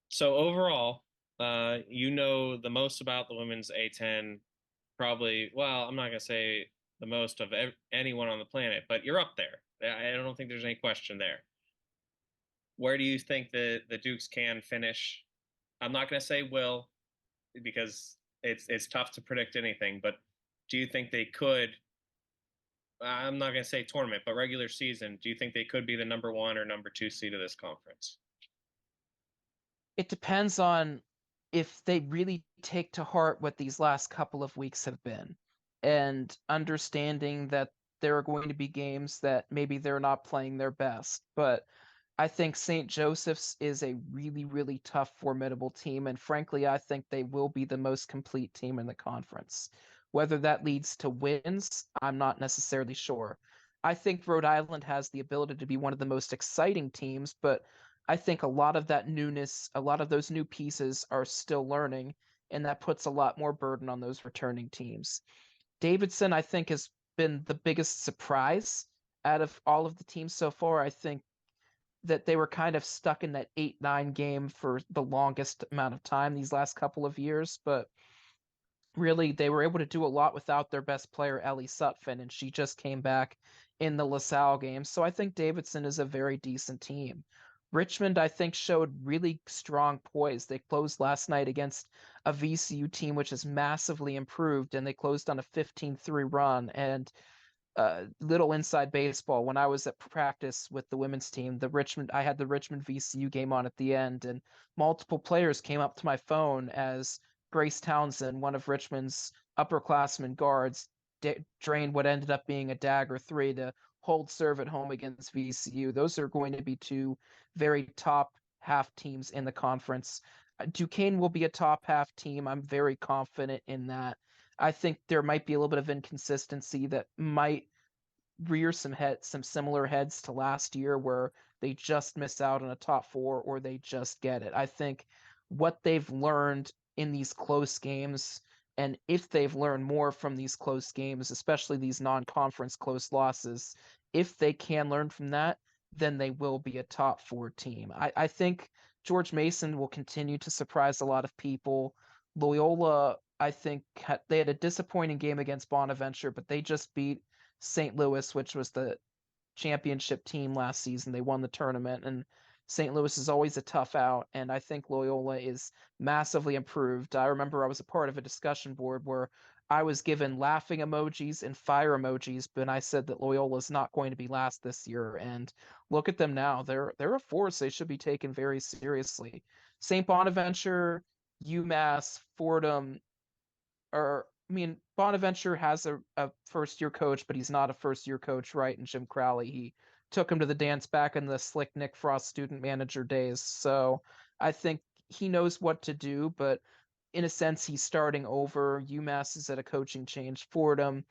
So overall, you know the most about the women's A10, probably. Well, I'm not gonna say the most of anyone on the planet, but you're up there. I don't think there's any question there. Where do you think the Dukes can finish? I'm not gonna say will, because it's tough to predict anything. But do you think they could? I'm not gonna say tournament, but regular season. Do you think they could be the number 1 or number 2 seed of this conference? It depends on if they really take to heart what these last couple of weeks have been, and understanding that there are going to be games that maybe they're not playing their best. But I think St. Joseph's is a really, really tough, formidable team. And frankly, I think they will be the most complete team in the conference. Whether that leads to wins, I'm not necessarily sure. I think Rhode Island has the ability to be one of the most exciting teams, but I think a lot of that newness, a lot of those new pieces are still learning, and that puts a lot more burden on those returning teams. Davidson, I think, has been the biggest surprise out of all of the teams so far. I think that they were kind of stuck in that 8-9 game for the longest amount of time these last couple of years, but really they were able to do a lot without their best player, Ellie Sutphin, and she just came back in the LaSalle game. So I think Davidson is a very decent team. Richmond, I think, showed really strong poise. They closed last night against a VCU team which is massively improved, and they closed on a 15-3 run. And little inside baseball, when I was at practice with the women's team, I had the Richmond VCU game on at the end, and multiple players came up to my phone as Grace Townsend, one of Richmond's upperclassmen guards, drained what ended up being a dagger three to hold serve at home against VCU. Those are going to be two very top half teams in the conference. Duquesne will be a top half team. I'm very confident in that. I think there might be a little bit of inconsistency that might rear some similar heads to last year, where they just miss out on a top 4 or they just get it. I think what they've learned in these close games, and if they've learned more from these close games, especially these non-conference close losses, if they can learn from that, then they will be a top 4 team. I think George Mason will continue to surprise a lot of people. Loyola, I think, they had a disappointing game against Bonaventure, but they just beat St. Louis, which was the championship team last season. They won the tournament, and St. Louis is always a tough out, and I think Loyola is massively improved. I remember I was a part of a discussion board where I was given laughing emojis and fire emojis, but I said that Loyola is not going to be last this year, and look at them now. They're a force. They should be taken very seriously. St. Bonaventure, UMass, Fordham, or I mean, Bonaventure has a first year coach, but he's not a first year coach, right? And Jim Crowley, he took him to the dance back in the slick Nick Frost student manager days. So I think he knows what to do, but in a sense, he's starting over. UMass is at a coaching change. Fordham,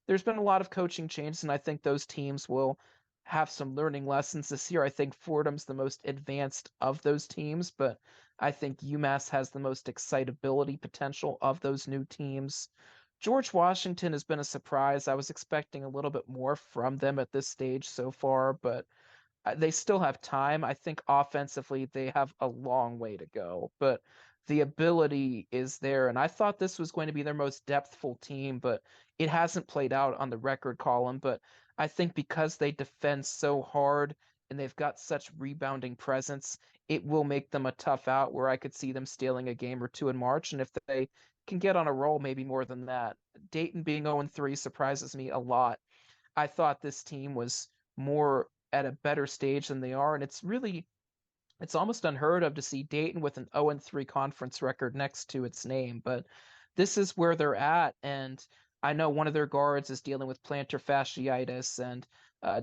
there's been a lot of coaching changes, and I think those teams will have some learning lessons this year. I think Fordham's the most advanced of those teams, but I think UMass has the most excitability potential of those new teams. George Washington has been a surprise. I was expecting a little bit more from them at this stage so far, but they still have time. I think offensively they have a long way to go, but the ability is there. And I thought this was going to be their most depthful team, but it hasn't played out on the record column. But I think because they defend so hard and they've got such rebounding presence, it will make them a tough out where I could see them stealing a game or two in March. And if they can get on a roll, maybe more than that. Dayton being 0-3 surprises me a lot. I thought this team was more at a better stage than they are, and it's almost unheard of to see Dayton with an 0-3 conference record next to its name, but this is where they're at. And I know one of their guards is dealing with plantar fasciitis, and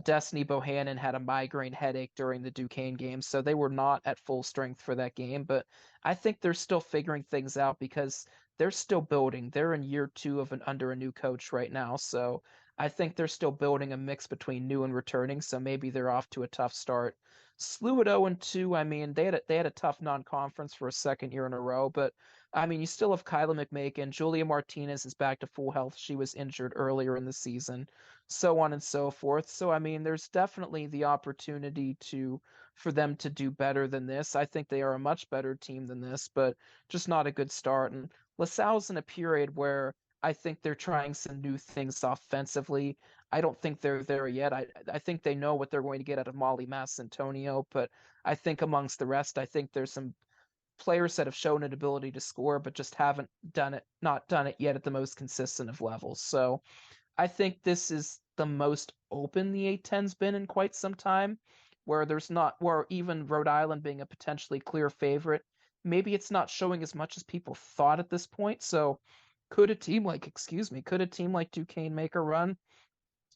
Destiny Bohannon had a migraine headache during the Duquesne game, so they were not at full strength for that game. But I think they're still figuring things out because they're still building. They're in year two of under a new coach right now, so I think they're still building a mix between new and returning. So maybe they're off to a tough start. SLU at 0-2. I mean, they had a tough non-conference for a second year in a row, but I mean, you still have Kyla McMakin. Julia Martinez is back to full health. She was injured earlier in the season, so on and so forth. So I mean, there's definitely the opportunity for them to do better than this. I think they are a much better team than this, but just not a good start. And LaSalle's in a period where I think they're trying some new things offensively. I don't think they're there yet. I think they know what they're going to get out of Molly Mass Antonio, but I think amongst the rest, I think there's some players that have shown an ability to score, but just haven't not done it yet at the most consistent of levels. So I think this is the most open the A10's been in quite some time, where even Rhode Island being a potentially clear favorite, maybe it's not showing as much as people thought at this point. So could a team like Duquesne make a run?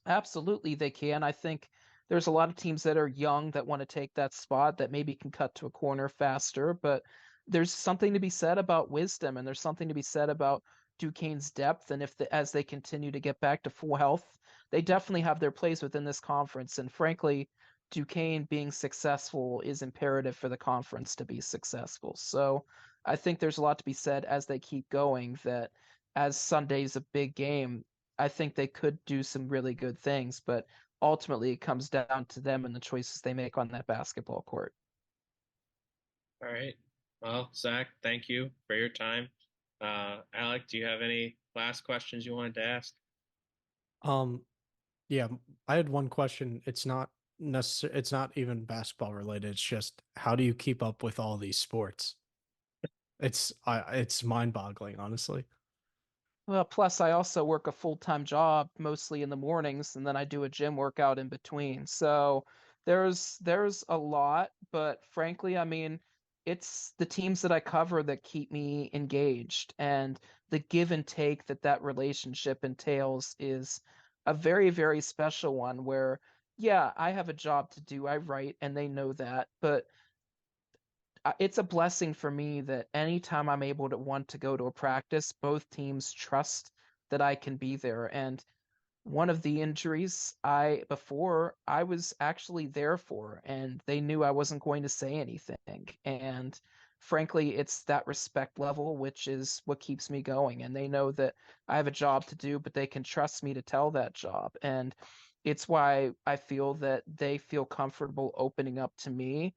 Absolutely, they can. I think there's a lot of teams that are young that want to take that spot that maybe can cut to a corner faster, but there's something to be said about wisdom, and there's something to be said about Duquesne's depth. And as they continue to get back to full health, they definitely have their place within this conference. And frankly, Duquesne being successful is imperative for the conference to be successful. So I think there's a lot to be said as they keep going that as Sunday's a big game, I think they could do some really good things, but ultimately it comes down to them and the choices they make on that basketball court. All right. Well, Zac, thank you for your time. Alec, do you have any last questions you wanted to ask? Yeah, I had one question. It's not even basketball related. It's just how do you keep up with all these sports? It's mind-boggling, honestly. Well, plus I also work a full-time job mostly in the mornings, and then I do a gym workout in between. So there's a lot, but frankly, I mean, it's the teams that I cover that keep me engaged, and the give and take that relationship entails is a very, very special one where, yeah, I have a job to do. I write, and they know that, but it's a blessing for me that anytime I'm able to want to go to a practice, both teams trust that I can be there. And one of the injuries I was actually there for, and they knew I wasn't going to say anything. And frankly, it's that respect level, which is what keeps me going. And they know that I have a job to do, but they can trust me to tell that job. And it's why I feel that they feel comfortable opening up to me.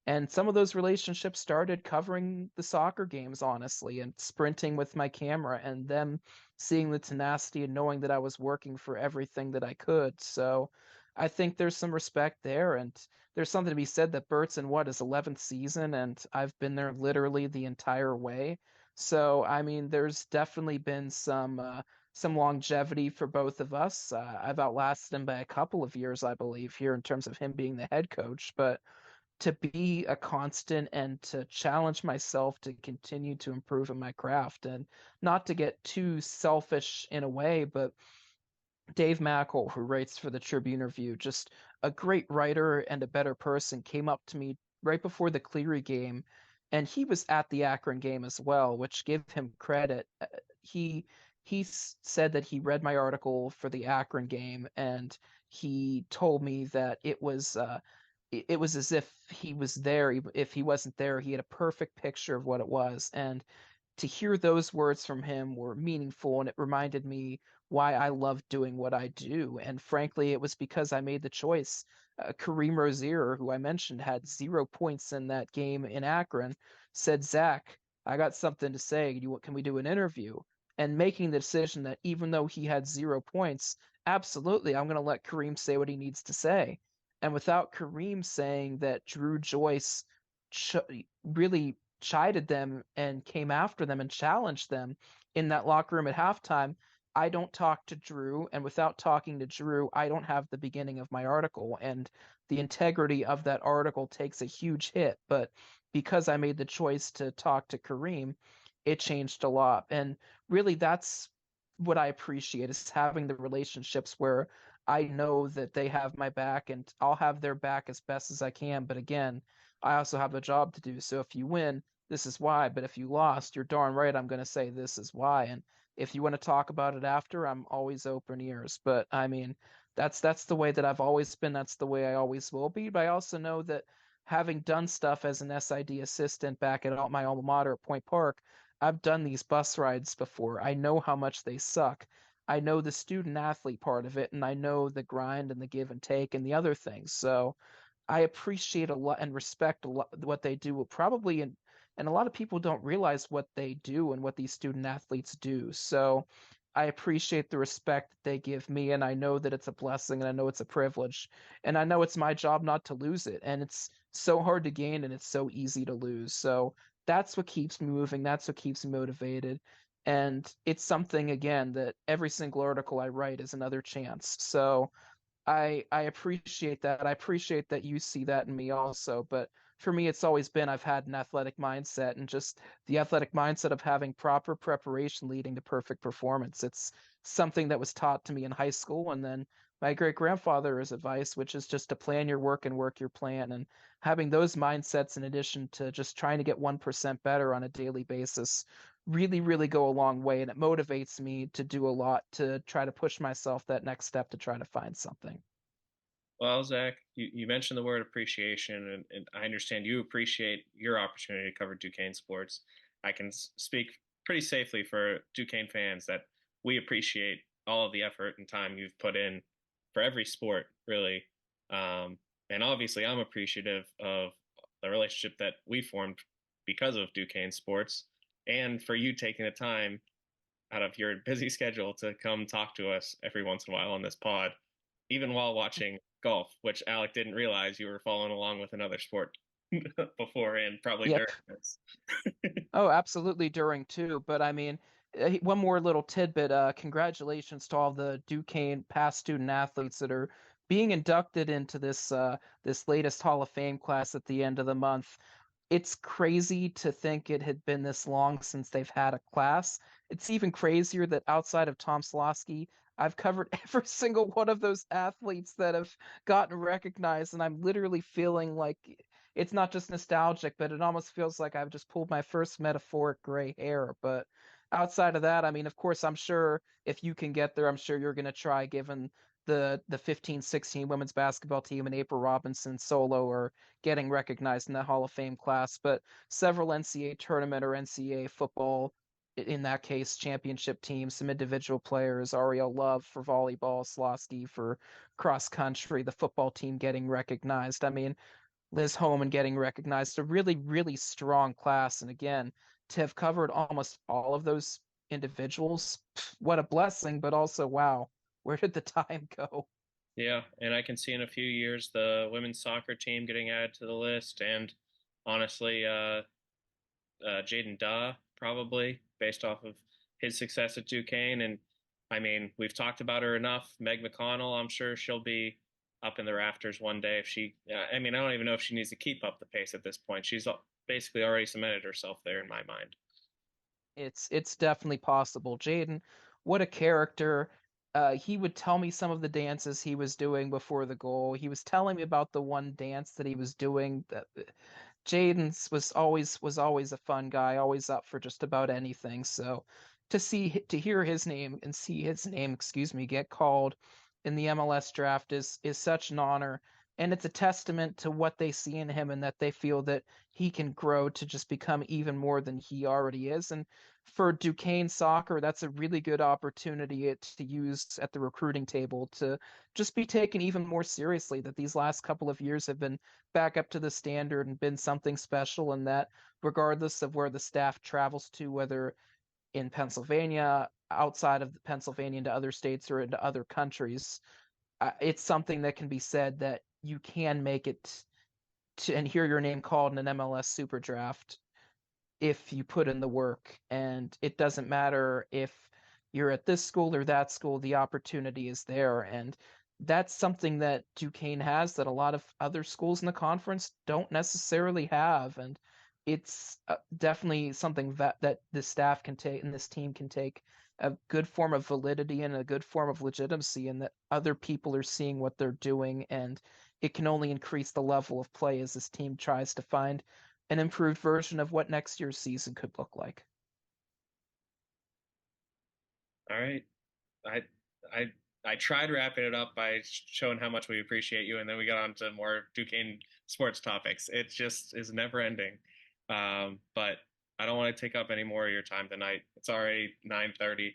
And some of those relationships started covering the soccer games, honestly, and sprinting with my camera and them seeing the tenacity and knowing that I was working for everything that I could. So I think there's some respect there. And there's something to be said that Bert's in his 11th season, and I've been there literally the entire way. So, I mean, there's definitely been some longevity for both of us. I've outlasted him by a couple of years, I believe, here in terms of him being the head coach. But to be a constant and to challenge myself to continue to improve in my craft and not to get too selfish in a way, but Dave Mackel, who writes for the Tribune Review, just a great writer and a better person, came up to me right before the Cleary game, and he was at the Akron game as well, which give him credit. He said that he read my article for the Akron game, and he told me that it was as if he was there. If he wasn't there, he had a perfect picture of what it was. And to hear those words from him were meaningful, and it reminded me why I love doing what I do. And frankly, it was because I made the choice Kareem Rozier, who I mentioned had 0 points in that game in Akron, said, Zach, I got something to say. Can we do an interview? And making the decision that even though he had 0 points, absolutely, I'm going to let Kareem say what he needs to say. And without Kareem saying that Drew Joyce really chided them and came after them and challenged them in that locker room at halftime, I don't talk to Drew. And without talking to Drew, I don't have the beginning of my article. And the integrity of that article takes a huge hit. But because I made the choice to talk to Kareem, it changed a lot. And really, that's what I appreciate, is having the relationships where I know that they have my back and I'll have their back as best as I can. But again, I also have a job to do. So if you win, this is why. But if you lost, you're darn right I'm going to say this is why. And if you want to talk about it after, I'm always open ears. But I mean, that's the way that I've always been. That's the way I always will be. But I also know that having done stuff as an SID assistant back at my alma mater at Point Park, I've done these bus rides before. I know how much they suck. I know the student athlete part of it, and I know the grind and the give and take and the other things. So I appreciate a lot and respect a lot what they do. Probably, and a lot of people don't realize what they do and what these student athletes do. So I appreciate the respect that they give me, and I know that it's a blessing, and I know it's a privilege, and I know it's my job not to lose it. And it's so hard to gain, and it's so easy to lose. So that's what keeps me moving. That's what keeps me motivated. And it's something, again, that every single article I write is another chance. So I appreciate that. I appreciate that you see that in me also. But for me, it's always been I've had an athletic mindset, and just the athletic mindset of having proper preparation leading to perfect performance. It's something that was taught to me in high school, and then my great grandfather's advice, which is just to plan your work and work your plan. And having those mindsets in addition to just trying to get 1% better on a daily basis really, really go a long way. And it motivates me to do a lot to try to push myself that next step to try to find something. Well, Zach, you mentioned the word appreciation, and I understand you appreciate your opportunity to cover Duquesne sports. I can speak pretty safely for Duquesne fans that we appreciate all of the effort and time you've put in for every sport, really. And obviously, I'm appreciative of the relationship that we formed because of Duquesne sports, and for you taking the time out of your busy schedule to come talk to us every once in a while on this pod, even while watching golf, which Alec didn't realize you were following along with another sport before and probably Yep. during this. Oh, absolutely during too. But I mean, one more little tidbit. Congratulations to all the Duquesne past student athletes that are being inducted into this latest Hall of Fame class at the end of the month. It's crazy to think it had been this long since they've had a class. It's even crazier that outside of Tom Slosky, I've covered every single one of those athletes that have gotten recognized, and I'm literally feeling like it's not just nostalgic, but it almost feels like I've just pulled my first metaphoric gray hair. But outside of that, I mean, of course, I'm sure if you can get there, I'm sure you're going to try, given the 15-16 women's basketball team and April Robinson solo are getting recognized in the Hall of Fame class. But several NCAA tournament or NCAA football, in that case, championship teams, some individual players, Ariel Love for volleyball, Slosky for cross country, the football team getting recognized. I mean, Liz Holman getting recognized. A really, really strong class. And again, to have covered almost all of those individuals, what a blessing, but also, wow, where did the time go? Yeah, and I can see in a few years the women's soccer team getting added to the list, and honestly, Jaden Daw probably based off of his success at Duquesne. And I mean, we've talked about her enough. Meg McConnell, I'm sure she'll be up in the rafters one day if she. I mean, I don't even know if she needs to keep up the pace at this point. She's basically already cemented herself there in my mind. It's definitely possible. Jaden, what a character. He would tell me some of the dances he was doing before the goal. He was telling me about the one dance that he was doing. That Jaden's was always a fun guy, always up for just about anything. So to hear his name and see his name, excuse me, get called in the MLS draft is such an honor. And it's a testament to what they see in him and that they feel that he can grow to just become even more than he already is. And for Duquesne soccer, that's a really good opportunity to use at the recruiting table to just be taken even more seriously, that these last couple of years have been back up to the standard and been something special, and that regardless of where the staff travels to, whether in Pennsylvania, outside of Pennsylvania into other states or into other countries, it's something that can be said that you can make it to and hear your name called in an MLS Super Draft if you put in the work. And it doesn't matter if you're at this school or that school, the opportunity is there. And that's something that Duquesne has that a lot of other schools in the conference don't necessarily have. And it's definitely something that the staff can take and this team can take a good form of validity and a good form of legitimacy, and that other people are seeing what they're doing, and it can only increase the level of play as this team tries to find an improved version of what next year's season could look like. All right. I tried wrapping it up by showing how much we appreciate you, and then we got on to more Duquesne sports topics. It just is never ending. But I don't want to take up any more of your time tonight. It's already 9:30.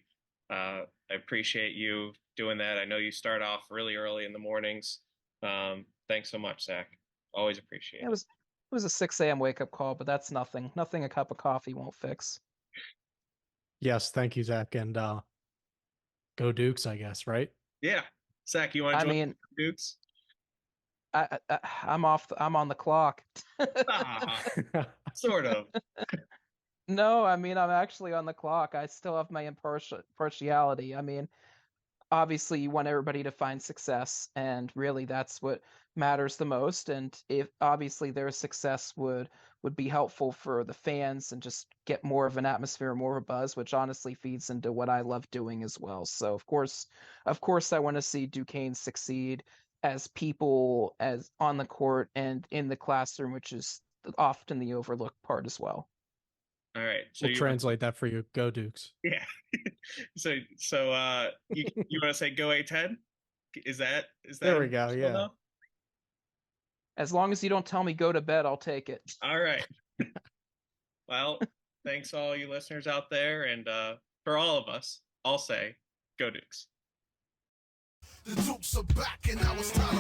I appreciate you doing that. I know you start off really early in the mornings. Thanks so much, Zac. Always appreciate it. It was a 6 a.m. wake up call, but that's nothing. Nothing a cup of coffee won't fix. Yes, thank you, Zac, and go Dukes, I guess, right? Yeah, Zac, you want to join Dukes? I'm off. I'm on the clock. Sort of. No, I mean, I'm actually on the clock. I still have my impartiality. I mean, obviously you want everybody to find success, and really that's what matters the most. And if obviously their success would be helpful for the fans and just get more of an atmosphere, more of a buzz, which honestly feeds into what I love doing as well. So of course I want to see Duquesne succeed as people, as on the court and in the classroom, which is often the overlooked part as well. All right. So we'll translate that for you. Go Dukes. Yeah. so you want to say go A10? Is that there we go, yeah. Enough? As long as you don't tell me go to bed, I'll take it. All right. Well, thanks all you listeners out there, and for all of us, I'll say go Dukes. The Dukes are back and now it's time